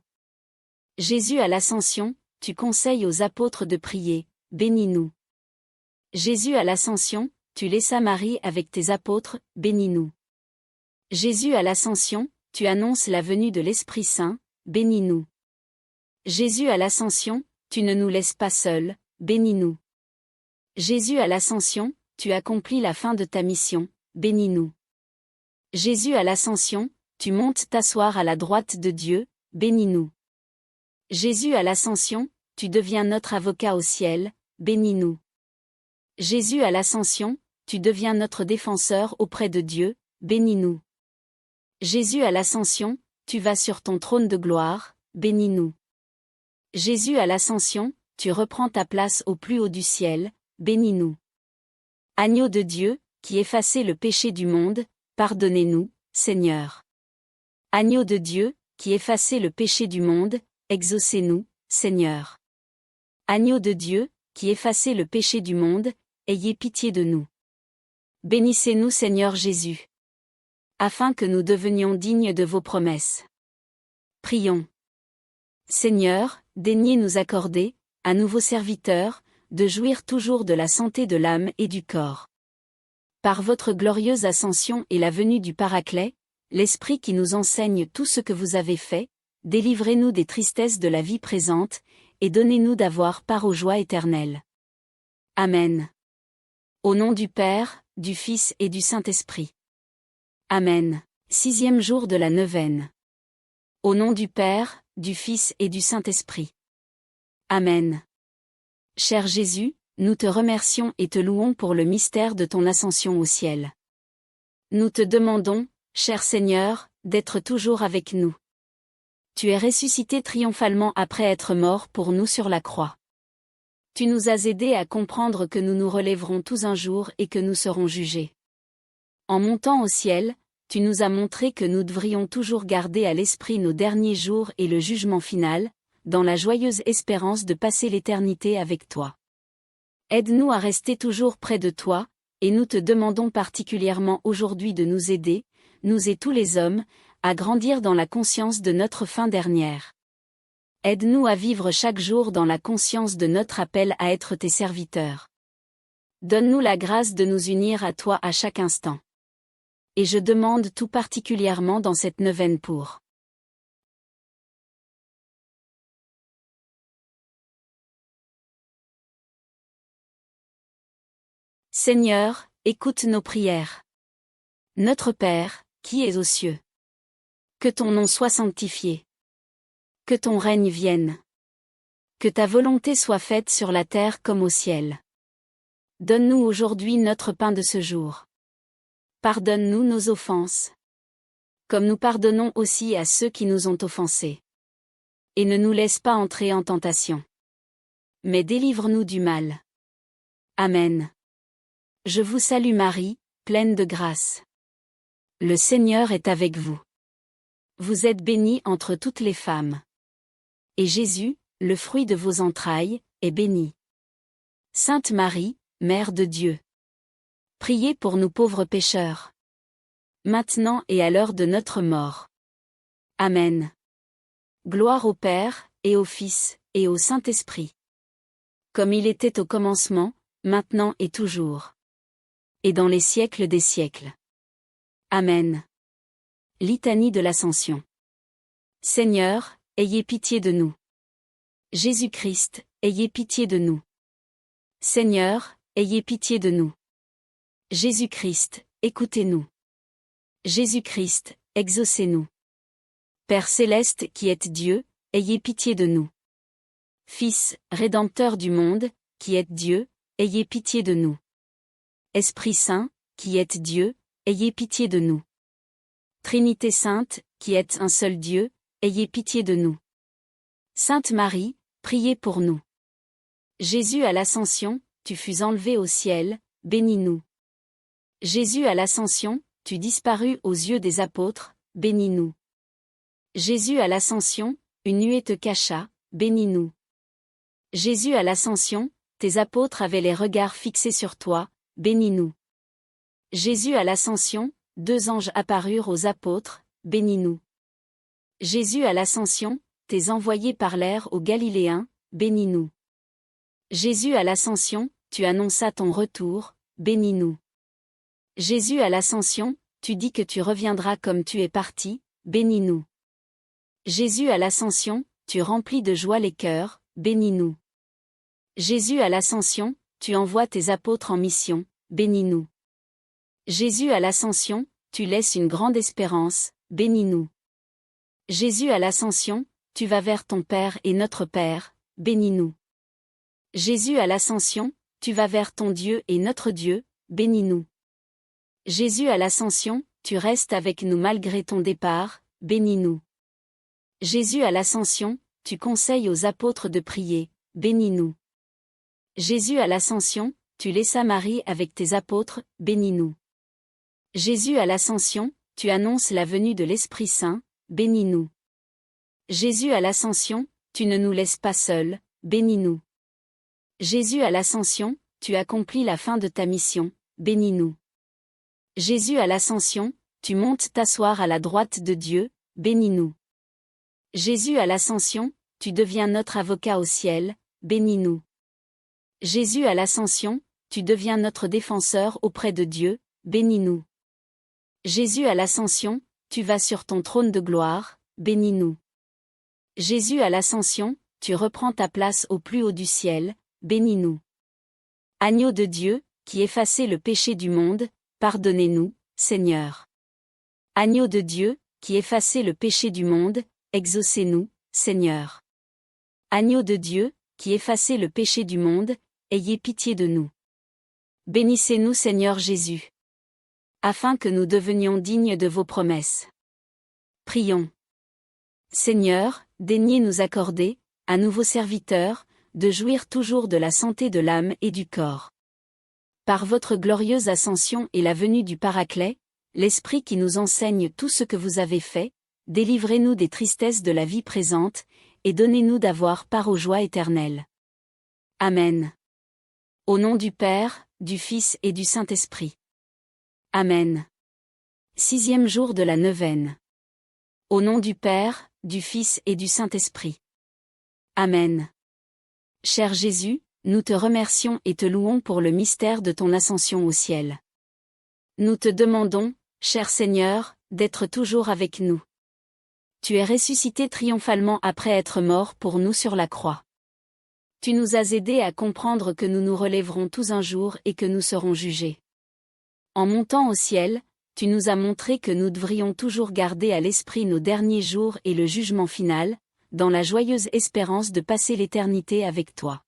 Jésus à l'Ascension, tu conseilles aux apôtres de prier, bénis-nous. Jésus à l'Ascension, tu laissas Marie avec tes apôtres, bénis-nous. Jésus à l'Ascension, tu annonces la venue de l'Esprit Saint, bénis-nous. Jésus à l'Ascension, tu ne nous laisses pas seuls, bénis-nous. Jésus à l'Ascension, tu accomplis la fin de ta mission, bénis-nous. Jésus à l'Ascension, tu montes t'asseoir à la droite de Dieu, bénis-nous. Jésus à l'Ascension, tu deviens notre avocat au ciel, bénis-nous. Jésus à l'Ascension, tu deviens notre défenseur auprès de Dieu, bénis-nous. Jésus à l'Ascension, tu vas sur ton trône de gloire, bénis-nous. Jésus à l'Ascension, tu reprends ta place au plus haut du ciel, bénis-nous. Agneau de Dieu, qui effacez le péché du monde, pardonnez-nous, Seigneur. Agneau de Dieu, qui effacez le péché du monde, exaucez-nous, Seigneur. Agneau de Dieu, qui effacez le péché du monde, ayez pitié de nous. Bénissez-nous Seigneur Jésus. Afin que nous devenions dignes de vos promesses. Prions. Seigneur, daignez nous accorder, à nous vos serviteurs, de jouir toujours de la santé de l'âme et du corps. Par votre glorieuse ascension et la venue du Paraclet, l'Esprit qui nous enseigne tout ce que vous avez fait, délivrez-nous des tristesses de la vie présente, et donnez-nous d'avoir part aux joies éternelles. Amen. Au nom du Père, du Fils et du Saint-Esprit. Amen. 6e jour de la neuvaine. Au nom du Père, du Fils et du Saint-Esprit. Amen. Cher Jésus, nous te remercions et te louons pour le mystère de ton ascension au ciel. Nous te demandons, cher Seigneur, d'être toujours avec nous. Tu es ressuscité triomphalement après être mort pour nous sur la croix. Tu nous as aidés à comprendre que nous nous relèverons tous un jour et que nous serons jugés. En montant au ciel, tu nous as montré que nous devrions toujours garder à l'esprit nos derniers jours et le jugement final, dans la joyeuse espérance de passer l'éternité avec toi. Aide-nous à rester toujours près de toi, et nous te demandons particulièrement aujourd'hui de nous aider, nous et tous les hommes, à grandir dans la conscience de notre fin dernière. Aide-nous à vivre chaque jour dans la conscience de notre appel à être tes serviteurs. Donne-nous la grâce de nous unir à toi à chaque instant. Et je demande tout particulièrement dans cette neuvaine pour Seigneur, écoute nos prières. Notre Père, qui es aux cieux. Que ton nom soit sanctifié. Que ton règne vienne. Que ta volonté soit faite sur la terre comme au ciel. Donne-nous aujourd'hui notre pain de ce jour. Pardonne-nous nos offenses. Comme nous pardonnons aussi à ceux qui nous ont offensés. Et ne nous laisse pas entrer en tentation. Mais délivre-nous du mal. Amen. Je vous salue Marie, pleine de grâce. Le Seigneur est avec vous. Vous êtes bénie entre toutes les femmes. Et Jésus, le fruit de vos entrailles, est béni. Sainte Marie, Mère de Dieu. Priez pour nous pauvres pécheurs. Maintenant et à l'heure de notre mort. Amen. Gloire au Père, et au Fils, et au Saint-Esprit. Comme il était au commencement, maintenant et toujours. Et dans les siècles des siècles. Amen. Litanie de l'Ascension. Seigneur, ayez pitié de nous. Jésus-Christ, ayez pitié de nous. Seigneur, ayez pitié de nous. Jésus-Christ, écoutez-nous. Jésus-Christ, exaucez-nous. Père céleste qui êtes Dieu, ayez pitié de nous. Fils, Rédempteur du monde, qui êtes Dieu, ayez pitié de nous. Esprit Saint, qui êtes Dieu, ayez pitié de nous. Trinité Sainte, qui êtes un seul Dieu, ayez pitié de nous. Sainte Marie, priez pour nous. Jésus à l'Ascension, tu fus enlevé au ciel, bénis-nous. Jésus à l'Ascension, tu disparus aux yeux des apôtres, bénis-nous. Jésus à l'Ascension, une nuée te cacha, bénis-nous. Jésus à l'Ascension, tes apôtres avaient les regards fixés sur toi, bénis-nous. Jésus à l'Ascension, 2 anges apparurent aux apôtres, bénis-nous. Jésus à l'Ascension, tes envoyés parlèrent aux Galiléens, bénis-nous. Jésus à l'Ascension, tu annonças ton retour, bénis-nous. Jésus à l'Ascension, tu dis que tu reviendras comme tu es parti, bénis-nous. Jésus à l'Ascension, tu remplis de joie les cœurs, bénis-nous. Jésus à l'Ascension, tu envoies tes apôtres en mission, bénis-nous. Jésus à l'Ascension, tu laisses une grande espérance, bénis-nous. Jésus à l'Ascension, tu vas vers ton Père et notre Père, bénis-nous. Jésus à l'Ascension, tu vas vers ton Dieu et notre Dieu, bénis-nous. Jésus à l'Ascension, tu restes avec nous malgré ton départ, bénis-nous. Jésus à l'Ascension, tu conseilles aux apôtres de prier, bénis-nous. Jésus à l'Ascension, tu laissas Marie avec tes apôtres, bénis-nous. Jésus à l'Ascension, tu annonces la venue de l'Esprit Saint, bénis-nous. Jésus à l'Ascension, tu ne nous laisses pas seuls, bénis-nous. Jésus à l'Ascension, tu accomplis la fin de ta mission, bénis-nous. Jésus à l'Ascension, tu montes t'asseoir à la droite de Dieu, bénis-nous. Jésus à l'Ascension, tu deviens notre avocat au ciel, bénis-nous. Jésus à l'Ascension, tu deviens notre défenseur auprès de Dieu, bénis-nous. Jésus à l'Ascension, tu vas sur ton trône de gloire, bénis-nous. Jésus à l'ascension, tu reprends ta place au plus haut du ciel, bénis-nous. Agneau de Dieu, qui effacez le péché du monde, pardonnez-nous, Seigneur. Agneau de Dieu, qui effacez le péché du monde, exaucez-nous, Seigneur. Agneau de Dieu, qui effacez le péché du monde, ayez pitié de nous. Bénissez-nous Seigneur Jésus. Afin que nous devenions dignes de vos promesses. Prions. Seigneur, daignez nous accorder, à nouveaux serviteurs, de jouir toujours de la santé de l'âme et du corps. Par votre glorieuse ascension et la venue du Paraclet, l'Esprit qui nous enseigne tout ce que vous avez fait, délivrez-nous des tristesses de la vie présente, et donnez-nous d'avoir part aux joies éternelles. Amen. Au nom du Père, du Fils et du Saint-Esprit. Amen. 6e jour de la neuvaine. Au nom du Père, du Fils et du Saint-Esprit. Amen. Cher Jésus, nous te remercions et te louons pour le mystère de ton ascension au ciel. Nous te demandons, cher Seigneur, d'être toujours avec nous. Tu es ressuscité triomphalement après être mort pour nous sur la croix. Tu nous as aidés à comprendre que nous nous relèverons tous un jour et que nous serons jugés. En montant au ciel, tu nous as montré que nous devrions toujours garder à l'esprit nos derniers jours et le jugement final, dans la joyeuse espérance de passer l'éternité avec toi.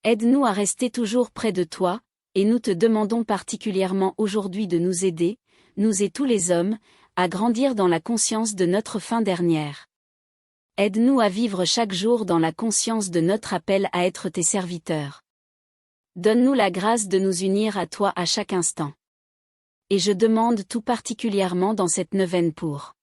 Aide-nous à rester toujours près de toi, et nous te demandons particulièrement aujourd'hui de nous aider, nous et tous les hommes, à grandir dans la conscience de notre fin dernière. Aide-nous à vivre chaque jour dans la conscience de notre appel à être tes serviteurs. Donne-nous la grâce de nous unir à toi à chaque instant. Et je demande tout particulièrement dans cette neuvaine pour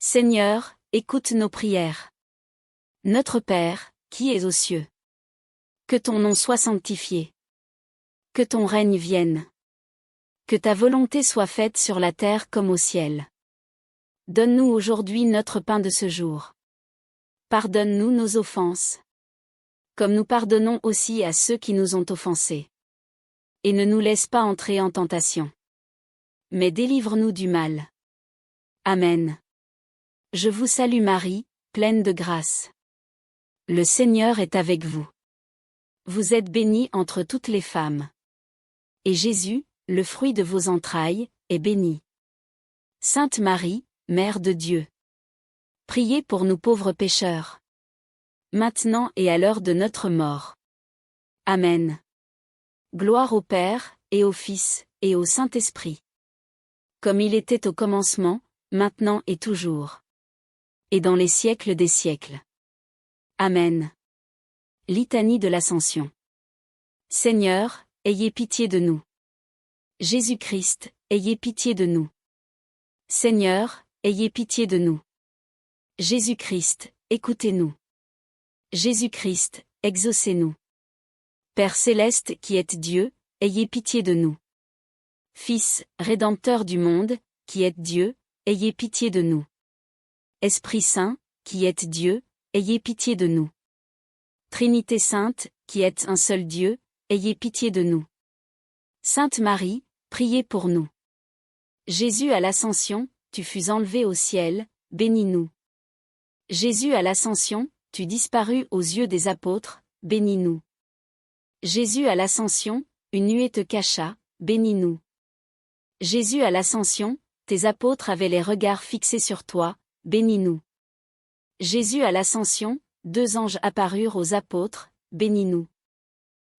Seigneur, écoute nos prières. Notre Père, qui es aux cieux. Que ton nom soit sanctifié. Que ton règne vienne. Que ta volonté soit faite sur la terre comme au ciel. Donne-nous aujourd'hui notre pain de ce jour. Pardonne-nous nos offenses. Comme nous pardonnons aussi à ceux qui nous ont offensés. Et ne nous laisse pas entrer en tentation. Mais délivre-nous du mal. Amen. Je vous salue Marie, pleine de grâce. Le Seigneur est avec vous. Vous êtes bénie entre toutes les femmes. Et Jésus, le fruit de vos entrailles, est béni. Sainte Marie, Mère de Dieu. Priez pour nous pauvres pécheurs. Maintenant et à l'heure de notre mort. Amen. Gloire au Père, et au Fils, et au Saint-Esprit. Comme il était au commencement, maintenant et toujours. Et dans les siècles des siècles. Amen. Litanie de l'Ascension. Seigneur, ayez pitié de nous. Jésus-Christ, ayez pitié de nous. Seigneur, ayez pitié de nous. Jésus-Christ, écoutez-nous. Jésus-Christ, exaucez-nous. Père céleste qui êtes Dieu, ayez pitié de nous. Fils, Rédempteur du monde, qui êtes Dieu, ayez pitié de nous. Esprit Saint, qui êtes Dieu, ayez pitié de nous. Trinité Sainte, qui êtes un seul Dieu, ayez pitié de nous. Sainte Marie, priez pour nous. Jésus à l'Ascension, tu fus enlevé au ciel, bénis-nous. Jésus à l'Ascension, tu disparus aux yeux des apôtres, bénis-nous. Jésus à l'Ascension, une nuée te cacha, bénis-nous. Jésus à l'Ascension, tes apôtres avaient les regards fixés sur toi, bénis-nous. Jésus à l'Ascension, 2 anges apparurent aux apôtres, bénis-nous.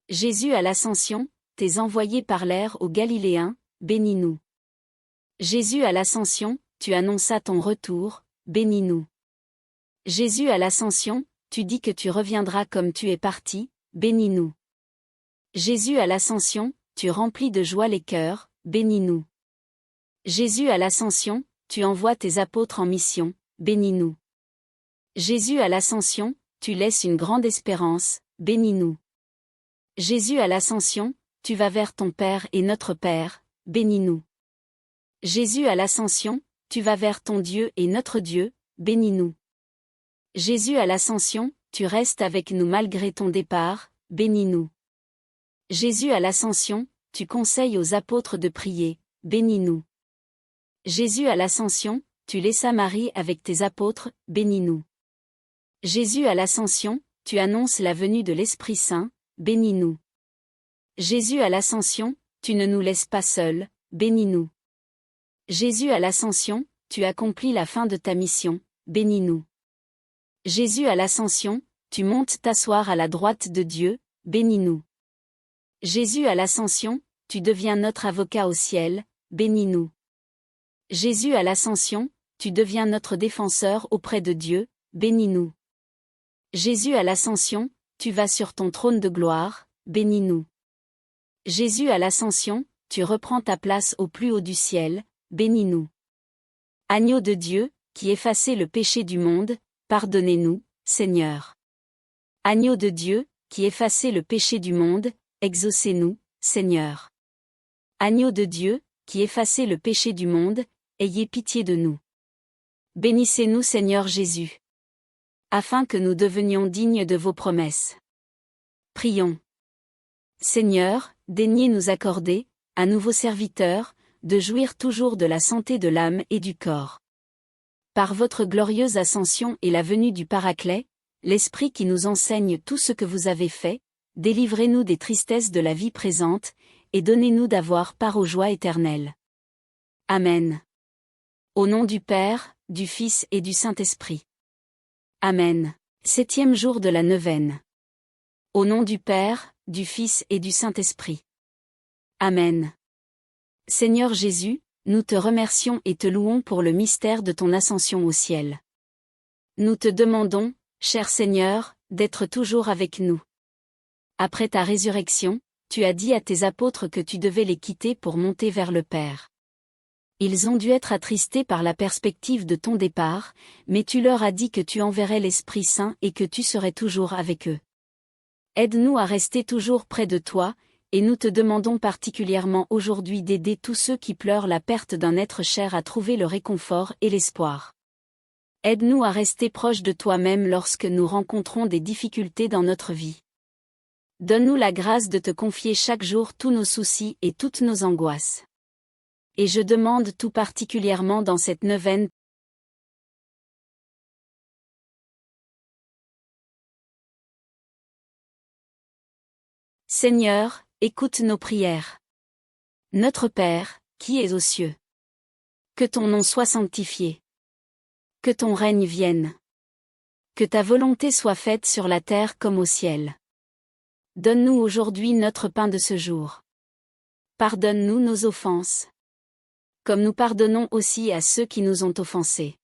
Jésus à l'Ascension, tes envoyés parlèrent aux Galiléens, bénis-nous. Jésus à l'Ascension, tu annonças ton retour, bénis-nous. Jésus à l'Ascension, tu dis que tu reviendras comme tu es parti, bénis-nous. Jésus à l'Ascension, tu remplis de joie les cœurs, bénis-nous. Jésus à l'Ascension, tu envoies tes apôtres en mission, bénis-nous. Jésus à l'Ascension, tu laisses une grande espérance, bénis-nous. Jésus à l'Ascension, tu vas vers ton Père et notre Père, bénis-nous. Jésus à l'Ascension, tu vas vers ton Dieu et notre Dieu, bénis-nous. Jésus à l'Ascension, tu restes avec nous malgré ton départ, bénis-nous. Jésus à l'Ascension, tu conseilles aux apôtres de prier, bénis-nous. Jésus à l'Ascension, tu laissas Marie avec tes apôtres, bénis-nous. Jésus à l'Ascension, tu annonces la venue de l'Esprit Saint, bénis-nous. Jésus à l'Ascension, tu ne nous laisses pas seuls, bénis-nous. Jésus à l'Ascension, tu accomplis la fin de ta mission, bénis-nous. Jésus à l'Ascension, tu montes t'asseoir à la droite de Dieu, bénis-nous. Jésus à l'Ascension, tu deviens notre avocat au ciel, bénis-nous. Jésus à l'Ascension, tu deviens notre défenseur auprès de Dieu, bénis-nous. Jésus à l'Ascension, tu vas sur ton trône de gloire, bénis-nous. Jésus à l'Ascension, tu reprends ta place au plus haut du ciel, bénis-nous. Agneau de Dieu, qui effacez le péché du monde, pardonnez-nous, Seigneur. Agneau de Dieu, qui effacez le péché du monde, exaucez-nous, Seigneur. Agneau de Dieu, qui effacez le péché du monde, ayez pitié de nous. Bénissez-nous Seigneur Jésus. Afin que nous devenions dignes de vos promesses. Prions. Seigneur, daignez nous accorder, à nouveaux serviteurs, de jouir toujours de la santé de l'âme et du corps. Par votre glorieuse ascension et la venue du Paraclet, l'Esprit qui nous enseigne tout ce que vous avez fait, délivrez-nous des tristesses de la vie présente, et donnez-nous d'avoir part aux joies éternelles. Amen. Au nom du Père, du Fils et du Saint-Esprit. Amen. 7e jour de la neuvaine. Au nom du Père, du Fils et du Saint-Esprit. Amen. Seigneur Jésus, nous te remercions et te louons pour le mystère de ton ascension au ciel. Nous te demandons, cher Seigneur, d'être toujours avec nous. Après ta résurrection, tu as dit à tes apôtres que tu devais les quitter pour monter vers le Père. Ils ont dû être attristés par la perspective de ton départ, mais tu leur as dit que tu enverrais l'Esprit Saint et que tu serais toujours avec eux. Aide-nous à rester toujours près de toi, et nous te demandons particulièrement aujourd'hui d'aider tous ceux qui pleurent la perte d'un être cher à trouver le réconfort et l'espoir. Aide-nous à rester proches de toi-même lorsque nous rencontrons des difficultés dans notre vie. Donne-nous la grâce de te confier chaque jour tous nos soucis et toutes nos angoisses. Et je demande tout particulièrement dans cette neuvaine, Seigneur, écoute nos prières. Notre Père, qui es aux cieux. Que ton nom soit sanctifié. Que ton règne vienne. Que ta volonté soit faite sur la terre comme au ciel. Donne-nous aujourd'hui notre pain de ce jour. Pardonne-nous nos offenses. Comme nous pardonnons aussi à ceux qui nous ont offensés.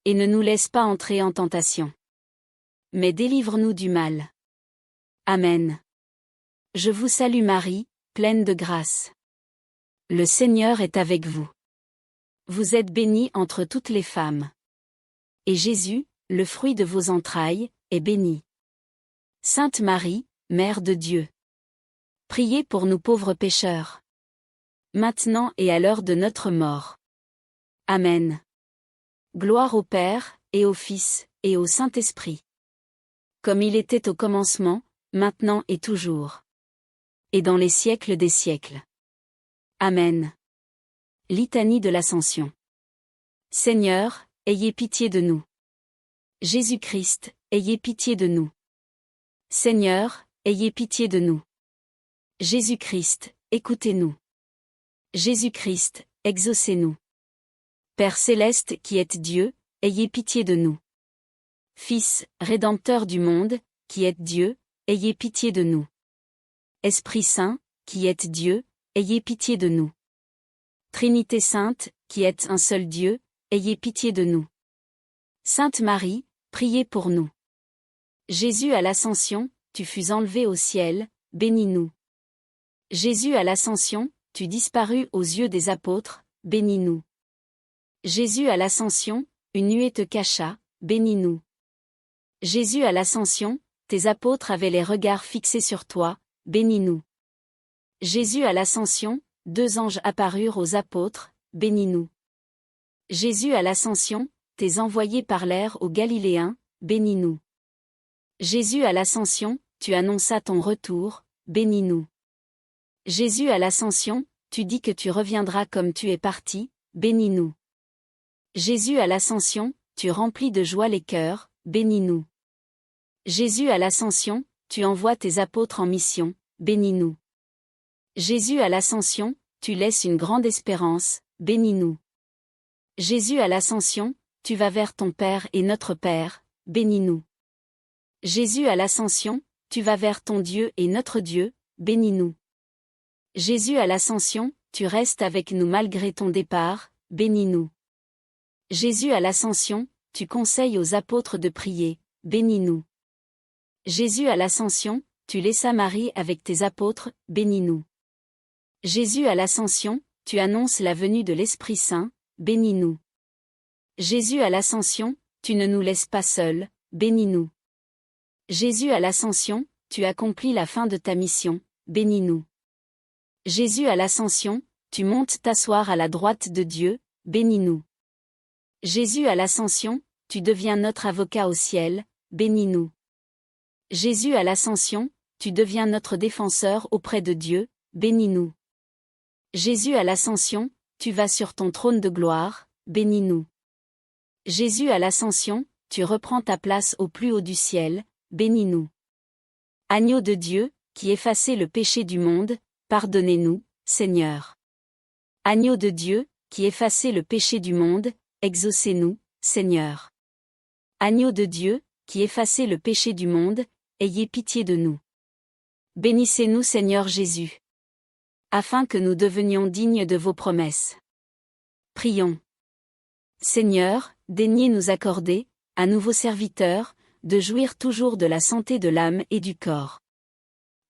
Et ne nous laisse pas entrer en tentation. Mais délivre-nous du mal. Amen. Je vous salue Marie, pleine de grâce. Le Seigneur est avec vous. Vous êtes bénie entre toutes les femmes. Et Jésus, le fruit de vos entrailles, est béni. Sainte Marie, Mère de Dieu. Priez pour nous pauvres pécheurs. Maintenant et à l'heure de notre mort. Amen. Gloire au Père, et au Fils, et au Saint-Esprit. Comme il était au commencement, maintenant et toujours. Et dans les siècles des siècles. Amen. Litanie de l'Ascension. Seigneur, ayez pitié de nous. Jésus-Christ, ayez pitié de nous. Seigneur, ayez pitié de nous. Jésus-Christ, écoutez-nous. Jésus-Christ, exaucez-nous. Père céleste qui êtes Dieu, ayez pitié de nous. Fils, Rédempteur du monde, qui êtes Dieu, ayez pitié de nous. Esprit Saint, qui êtes Dieu, ayez pitié de nous. Trinité Sainte, qui êtes un seul Dieu, ayez pitié de nous. Sainte Marie, priez pour nous. Jésus à l'Ascension, tu fus enlevé au ciel, bénis-nous. Jésus à l'Ascension, tu disparus aux yeux des apôtres, bénis-nous. Jésus à l'Ascension, une nuée te cacha, bénis-nous. Jésus à l'Ascension, tes apôtres avaient les regards fixés sur toi, bénis-nous. Jésus à l'Ascension, 2 anges apparurent aux apôtres, bénis-nous. Jésus à l'Ascension, tes envoyés parlèrent aux Galiléens, bénis-nous. Jésus à l'Ascension, tu annonças ton retour, bénis-nous. Jésus à l'Ascension, tu dis que tu reviendras comme tu es parti, bénis-nous. Jésus à l'Ascension, tu remplis de joie les cœurs, bénis-nous. Jésus à l'Ascension, tu envoies tes apôtres en mission, bénis-nous. Jésus à l'Ascension, tu laisses une grande espérance, bénis-nous. Jésus à l'Ascension, tu vas vers ton Père et notre Père, bénis-nous. Jésus à l'Ascension, tu vas vers ton Dieu et notre Dieu, bénis-nous. Jésus à l'Ascension, tu restes avec nous malgré ton départ, bénis-nous. Jésus à l'Ascension, tu conseilles aux apôtres de prier, bénis-nous. Jésus à l'Ascension, tu laissas Marie avec tes apôtres, bénis-nous. Jésus à l'Ascension, tu annonces la venue de l'Esprit Saint, bénis-nous. Jésus à l'Ascension, tu ne nous laisses pas seuls, bénis-nous. Jésus à l'Ascension, tu accomplis la fin de ta mission, bénis-nous. Jésus à l'Ascension, tu montes t'asseoir à la droite de Dieu, bénis-nous. Jésus à l'Ascension, tu deviens notre avocat au ciel, bénis-nous. Jésus à l'Ascension, tu deviens notre défenseur auprès de Dieu, bénis-nous. Jésus à l'Ascension, tu vas sur ton trône de gloire, bénis-nous. Jésus à l'Ascension, tu reprends ta place au plus haut du ciel, bénis-nous. Agneau de Dieu, qui effacez le péché du monde, pardonnez-nous, Seigneur. Agneau de Dieu, qui effacez le péché du monde, exaucez-nous, Seigneur. Agneau de Dieu, qui effacez le péché du monde, ayez pitié de nous. Bénissez-nous Seigneur Jésus. Afin que nous devenions dignes de vos promesses. Prions. Seigneur, daignez nous accorder, à nous vos serviteurs, de jouir toujours de la santé de l'âme et du corps.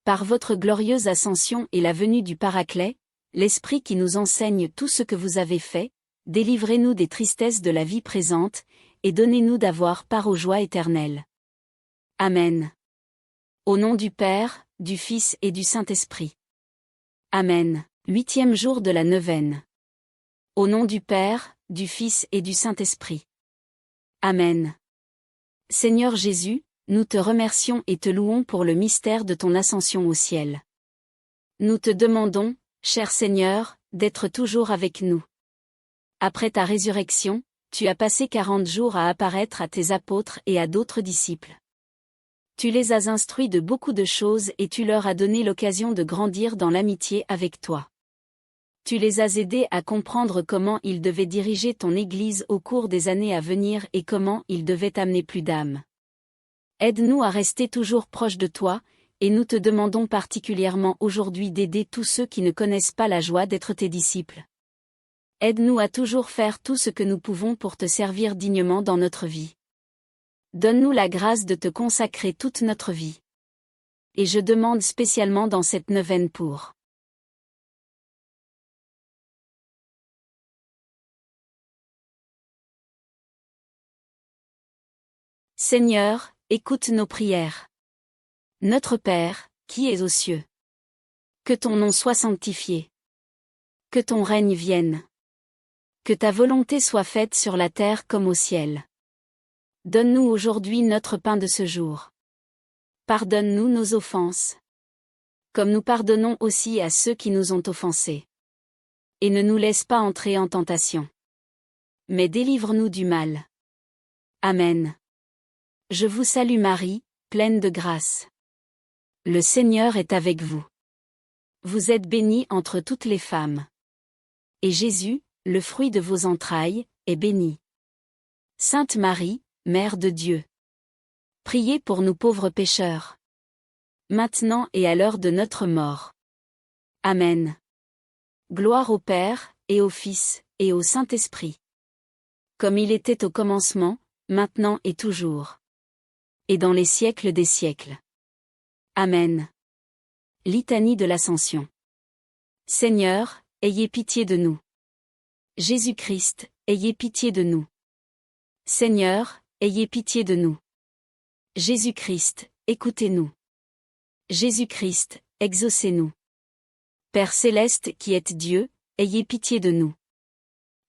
Par votre glorieuse ascension et la venue du Paraclet, l'Esprit qui nous enseigne tout ce que vous avez fait, délivrez-nous des tristesses de la vie présente, et donnez-nous d'avoir part aux joies éternelles. Amen. Au nom du Père, du Fils et du Saint-Esprit. Amen. 8e jour de la neuvaine. Au nom du Père, du Fils et du Saint-Esprit. Amen. Seigneur Jésus, nous te remercions et te louons pour le mystère de ton ascension au ciel. Nous te demandons, cher Seigneur, d'être toujours avec nous. Après ta résurrection, tu as passé 40 jours à apparaître à tes apôtres et à d'autres disciples. Tu les as instruits de beaucoup de choses et tu leur as donné l'occasion de grandir dans l'amitié avec toi. Tu les as aidés à comprendre comment ils devaient diriger ton Église au cours des années à venir et comment ils devaient amener plus d'âmes. Aide-nous à rester toujours proches de toi, et nous te demandons particulièrement aujourd'hui d'aider tous ceux qui ne connaissent pas la joie d'être tes disciples. Aide-nous à toujours faire tout ce que nous pouvons pour te servir dignement dans notre vie. Donne-nous la grâce de te consacrer toute notre vie. Et je demande spécialement dans cette neuvaine pour Seigneur, écoute nos prières. Notre Père, qui es aux cieux. Que ton nom soit sanctifié. Que ton règne vienne. Que ta volonté soit faite sur la terre comme au ciel. Donne-nous aujourd'hui notre pain de ce jour. Pardonne-nous nos offenses. Comme nous pardonnons aussi à ceux qui nous ont offensés. Et ne nous laisse pas entrer en tentation. Mais délivre-nous du mal. Amen. Je vous salue Marie, pleine de grâce. Le Seigneur est avec vous. Vous êtes bénie entre toutes les femmes. Et Jésus, le fruit de vos entrailles, est béni. Sainte Marie, Mère de Dieu. Priez pour nous pauvres pécheurs. Maintenant et à l'heure de notre mort. Amen. Gloire au Père, et au Fils, et au Saint-Esprit. Comme il était au commencement, maintenant et toujours. Et dans les siècles des siècles. Amen. Litanie de l'Ascension. Seigneur, ayez pitié de nous. Jésus-Christ, ayez pitié de nous. Seigneur, ayez pitié de nous. Jésus-Christ, écoutez-nous. Jésus-Christ, exaucez-nous. Père céleste qui êtes Dieu, ayez pitié de nous.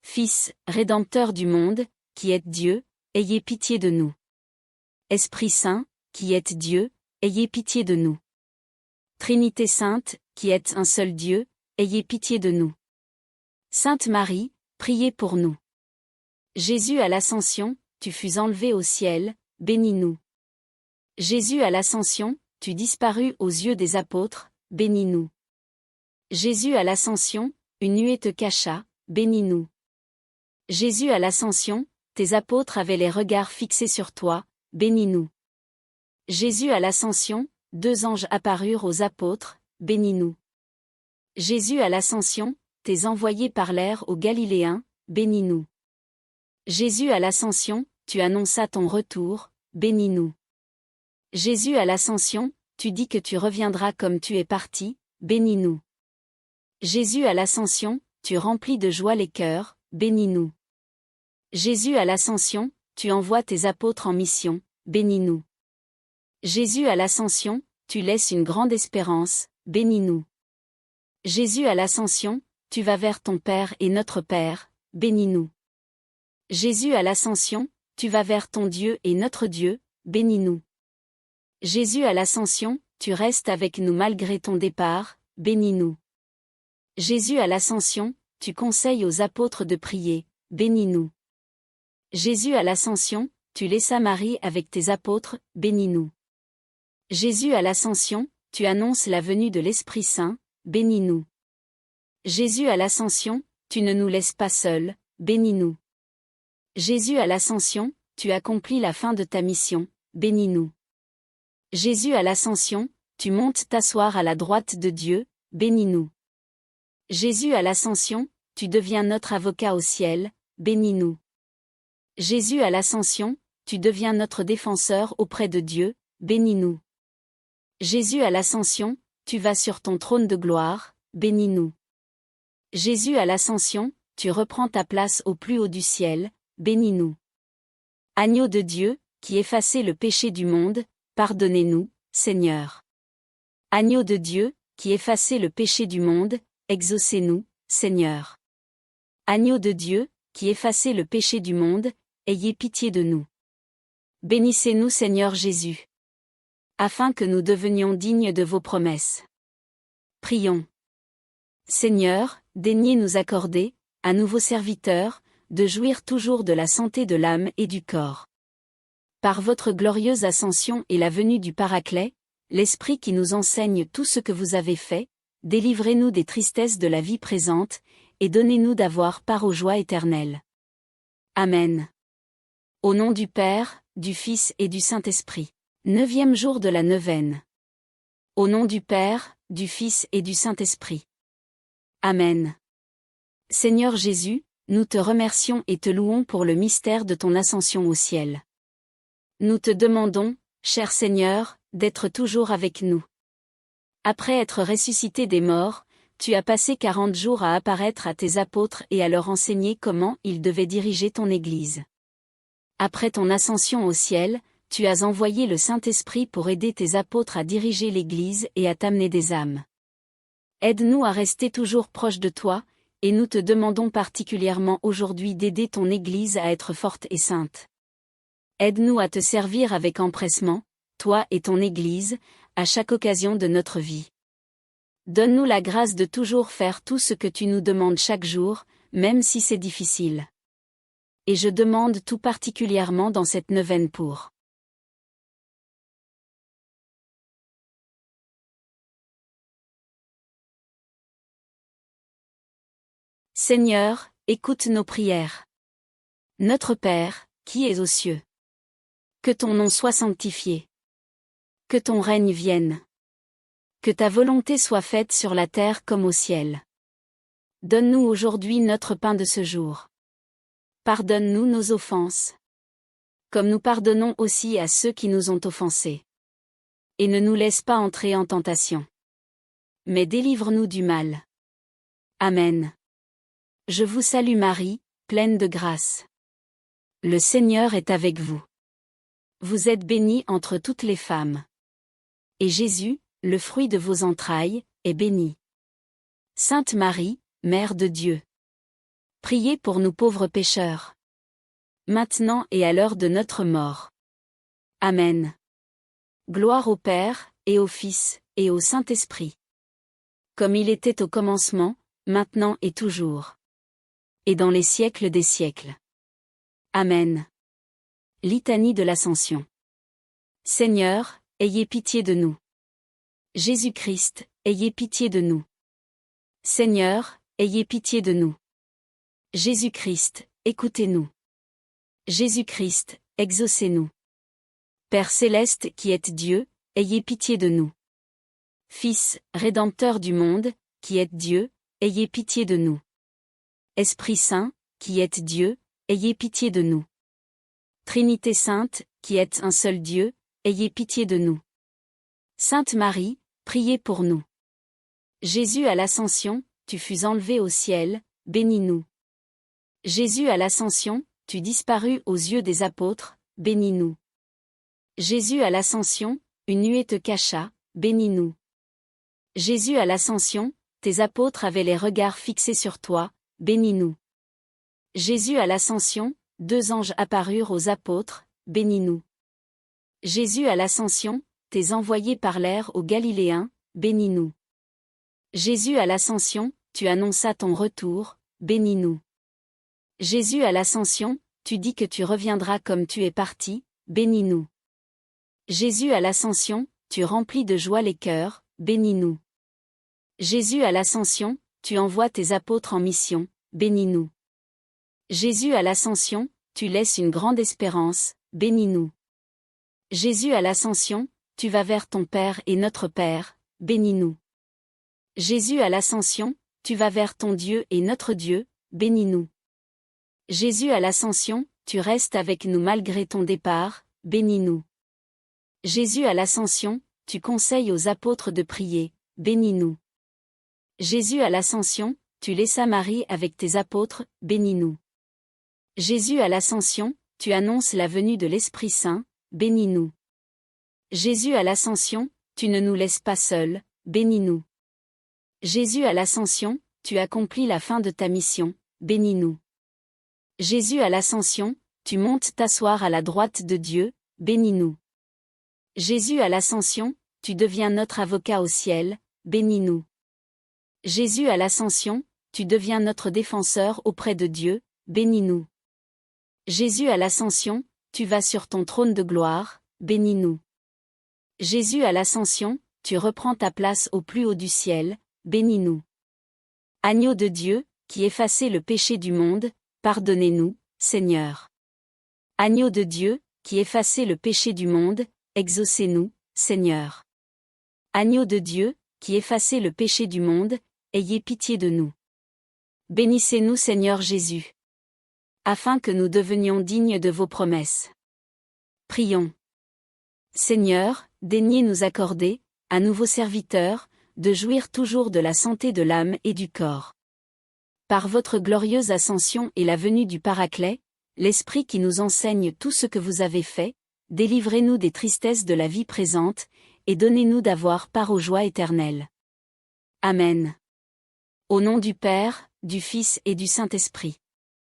Fils, Rédempteur du monde, qui êtes Dieu, ayez pitié de nous. Esprit Saint, qui êtes Dieu, ayez pitié de nous. Trinité Sainte, qui êtes un seul Dieu, ayez pitié de nous. Sainte Marie, priez pour nous. Jésus à l'Ascension, tu fus enlevé au ciel, bénis-nous. Jésus à l'Ascension, tu disparus aux yeux des apôtres, bénis-nous. Jésus à l'Ascension, une nuée te cacha, bénis-nous. Jésus à l'Ascension, tes apôtres avaient les regards fixés sur toi, bénis-nous. Jésus à l'Ascension, 2 anges apparurent aux apôtres, bénis-nous. Jésus à l'Ascension, tes envoyés parlèrent aux Galiléens, bénis-nous. Jésus à l'Ascension, tu annonças ton retour, bénis-nous. Jésus à l'Ascension, tu dis que tu reviendras comme tu es parti, bénis-nous. Jésus à l'Ascension, tu remplis de joie les cœurs, bénis-nous. Jésus à l'Ascension, tu envoies tes apôtres en mission, bénis-nous. Jésus à l'Ascension, tu laisses une grande espérance, bénis-nous. Jésus à l'Ascension, tu vas vers ton Père et notre Père, bénis-nous. Jésus à l'Ascension, tu vas vers ton Dieu et notre Dieu, bénis-nous. Jésus à l'Ascension, tu restes avec nous malgré ton départ, bénis-nous. Jésus à l'Ascension, tu conseilles aux apôtres de prier, bénis-nous. Jésus à l'Ascension, tu laissas Marie avec tes apôtres, bénis-nous. Jésus à l'Ascension, tu annonces la venue de l'Esprit Saint, bénis-nous. Jésus à l'Ascension, tu ne nous laisses pas seuls, bénis-nous. Jésus à l'Ascension, tu accomplis la fin de ta mission, bénis-nous. Jésus à l'Ascension, tu montes t'asseoir à la droite de Dieu, bénis-nous. Jésus à l'Ascension, tu deviens notre avocat au ciel, bénis-nous. Jésus à l'Ascension, tu deviens notre défenseur auprès de Dieu, bénis-nous. Jésus à l'Ascension, tu vas sur ton trône de gloire, bénis-nous. Jésus à l'Ascension, tu reprends ta place au plus haut du ciel, bénis-nous. Agneau de Dieu, qui effacez le péché du monde, pardonnez-nous, Seigneur. Agneau de Dieu, qui effacez le péché du monde, exaucez-nous, Seigneur. Agneau de Dieu, qui effacez le péché du monde, ayez pitié de nous. Bénissez-nous Seigneur Jésus. Afin que nous devenions dignes de vos promesses. Prions. Seigneur, daignez nous accorder, à nous vos serviteurs, de jouir toujours de la santé de l'âme et du corps. Par votre glorieuse ascension et la venue du Paraclet, l'Esprit qui nous enseigne tout ce que vous avez fait, délivrez-nous des tristesses de la vie présente, et donnez-nous d'avoir part aux joies éternelles. Amen. Au nom du Père, du Fils et du Saint-Esprit. 9e jour de la neuvaine. Au nom du Père, du Fils et du Saint-Esprit. Amen. Seigneur Jésus, nous te remercions et te louons pour le mystère de ton ascension au ciel. Nous te demandons, cher Seigneur, d'être toujours avec nous. Après être ressuscité des morts, tu as passé 40 jours à apparaître à tes apôtres et à leur enseigner comment ils devaient diriger ton Église. Après ton ascension au ciel, tu as envoyé le Saint-Esprit pour aider tes apôtres à diriger l'Église et à t'amener des âmes. Aide-nous à rester toujours proches de toi, et nous te demandons particulièrement aujourd'hui d'aider ton Église à être forte et sainte. Aide-nous à te servir avec empressement, toi et ton Église, à chaque occasion de notre vie. Donne-nous la grâce de toujours faire tout ce que tu nous demandes chaque jour, même si c'est difficile. Et je demande tout particulièrement dans cette neuvaine pour Seigneur, écoute nos prières. Notre Père, qui es aux cieux. Que ton nom soit sanctifié. Que ton règne vienne. Que ta volonté soit faite sur la terre comme au ciel. Donne-nous aujourd'hui notre pain de ce jour. Pardonne-nous nos offenses. Comme nous pardonnons aussi à ceux qui nous ont offensés. Et ne nous laisse pas entrer en tentation. Mais délivre-nous du mal. Amen. Je vous salue Marie, pleine de grâce. Le Seigneur est avec vous. Vous êtes bénie entre toutes les femmes. Et Jésus, le fruit de vos entrailles, est béni. Sainte Marie, Mère de Dieu. Priez pour nous pauvres pécheurs. Maintenant et à l'heure de notre mort. Amen. Gloire au Père, et au Fils, et au Saint-Esprit. comme il était au commencement, maintenant et toujours. Et dans les siècles des siècles. Amen. Litanie de l'Ascension. Seigneur, ayez pitié de nous. Jésus-Christ, ayez pitié de nous. Seigneur, ayez pitié de nous. Jésus-Christ, écoutez-nous. Jésus-Christ, exaucez-nous. Père céleste qui êtes Dieu, ayez pitié de nous. Fils, Rédempteur du monde, qui êtes Dieu, ayez pitié de nous. Esprit Saint, qui êtes Dieu, ayez pitié de nous. Trinité Sainte, qui êtes un seul Dieu, ayez pitié de nous. Sainte Marie, priez pour nous. Jésus à l'Ascension, tu fus enlevé au ciel, bénis-nous. Jésus à l'Ascension, tu disparus aux yeux des apôtres, bénis-nous. Jésus à l'Ascension, une nuée te cacha, bénis-nous. Jésus à l'Ascension, tes apôtres avaient les regards fixés sur toi, bénis-nous. Jésus à l'Ascension, 2 anges apparurent aux apôtres, bénis-nous. Jésus à l'Ascension, tes envoyés parlèrent aux Galiléens, bénis-nous. Jésus à l'Ascension, tu annonças ton retour, bénis-nous. Jésus à l'Ascension, tu dis que tu reviendras comme tu es parti, bénis-nous. Jésus à l'Ascension, tu remplis de joie les cœurs, bénis-nous. Jésus à l'Ascension, tu envoies tes apôtres en mission, bénis-nous. Jésus à l'Ascension, tu laisses une grande espérance, bénis-nous. Jésus à l'Ascension, tu vas vers ton Père et notre Père, bénis-nous. Jésus à l'Ascension, tu vas vers ton Dieu et notre Dieu, bénis-nous. Jésus à l'Ascension, tu restes avec nous malgré ton départ, bénis-nous. Jésus à l'Ascension, tu conseilles aux apôtres de prier, bénis-nous. Jésus à l'Ascension, tu laissas Marie avec tes apôtres, bénis-nous. Jésus à l'Ascension, tu annonces la venue de l'Esprit Saint, bénis-nous. Jésus à l'Ascension, tu ne nous laisses pas seuls, bénis-nous. Jésus à l'Ascension, tu accomplis la fin de ta mission, bénis-nous. Jésus à l'Ascension, tu montes t'asseoir à la droite de Dieu, bénis-nous. Jésus à l'Ascension, tu deviens notre avocat au ciel, bénis-nous. Jésus à l'Ascension, tu deviens notre défenseur auprès de Dieu, bénis-nous. Jésus à l'Ascension, tu vas sur ton trône de gloire, bénis-nous. Jésus à l'Ascension, tu reprends ta place au plus haut du ciel, bénis-nous. Agneau de Dieu, qui effacez le péché du monde, pardonnez-nous, Seigneur. Agneau de Dieu, qui effacez le péché du monde, exaucez-nous, Seigneur. Agneau de Dieu, qui effacez le péché du monde, ayez pitié de nous. Bénissez-nous Seigneur Jésus. Afin que nous devenions dignes de vos promesses. Prions. Seigneur, daignez nous accorder, à nous vos serviteurs, de jouir toujours de la santé de l'âme et du corps. Par votre glorieuse ascension et la venue du Paraclet, l'Esprit qui nous enseigne tout ce que vous avez fait, délivrez-nous des tristesses de la vie présente, et donnez-nous d'avoir part aux joies éternelles. Amen. Au nom du Père, du Fils et du Saint-Esprit.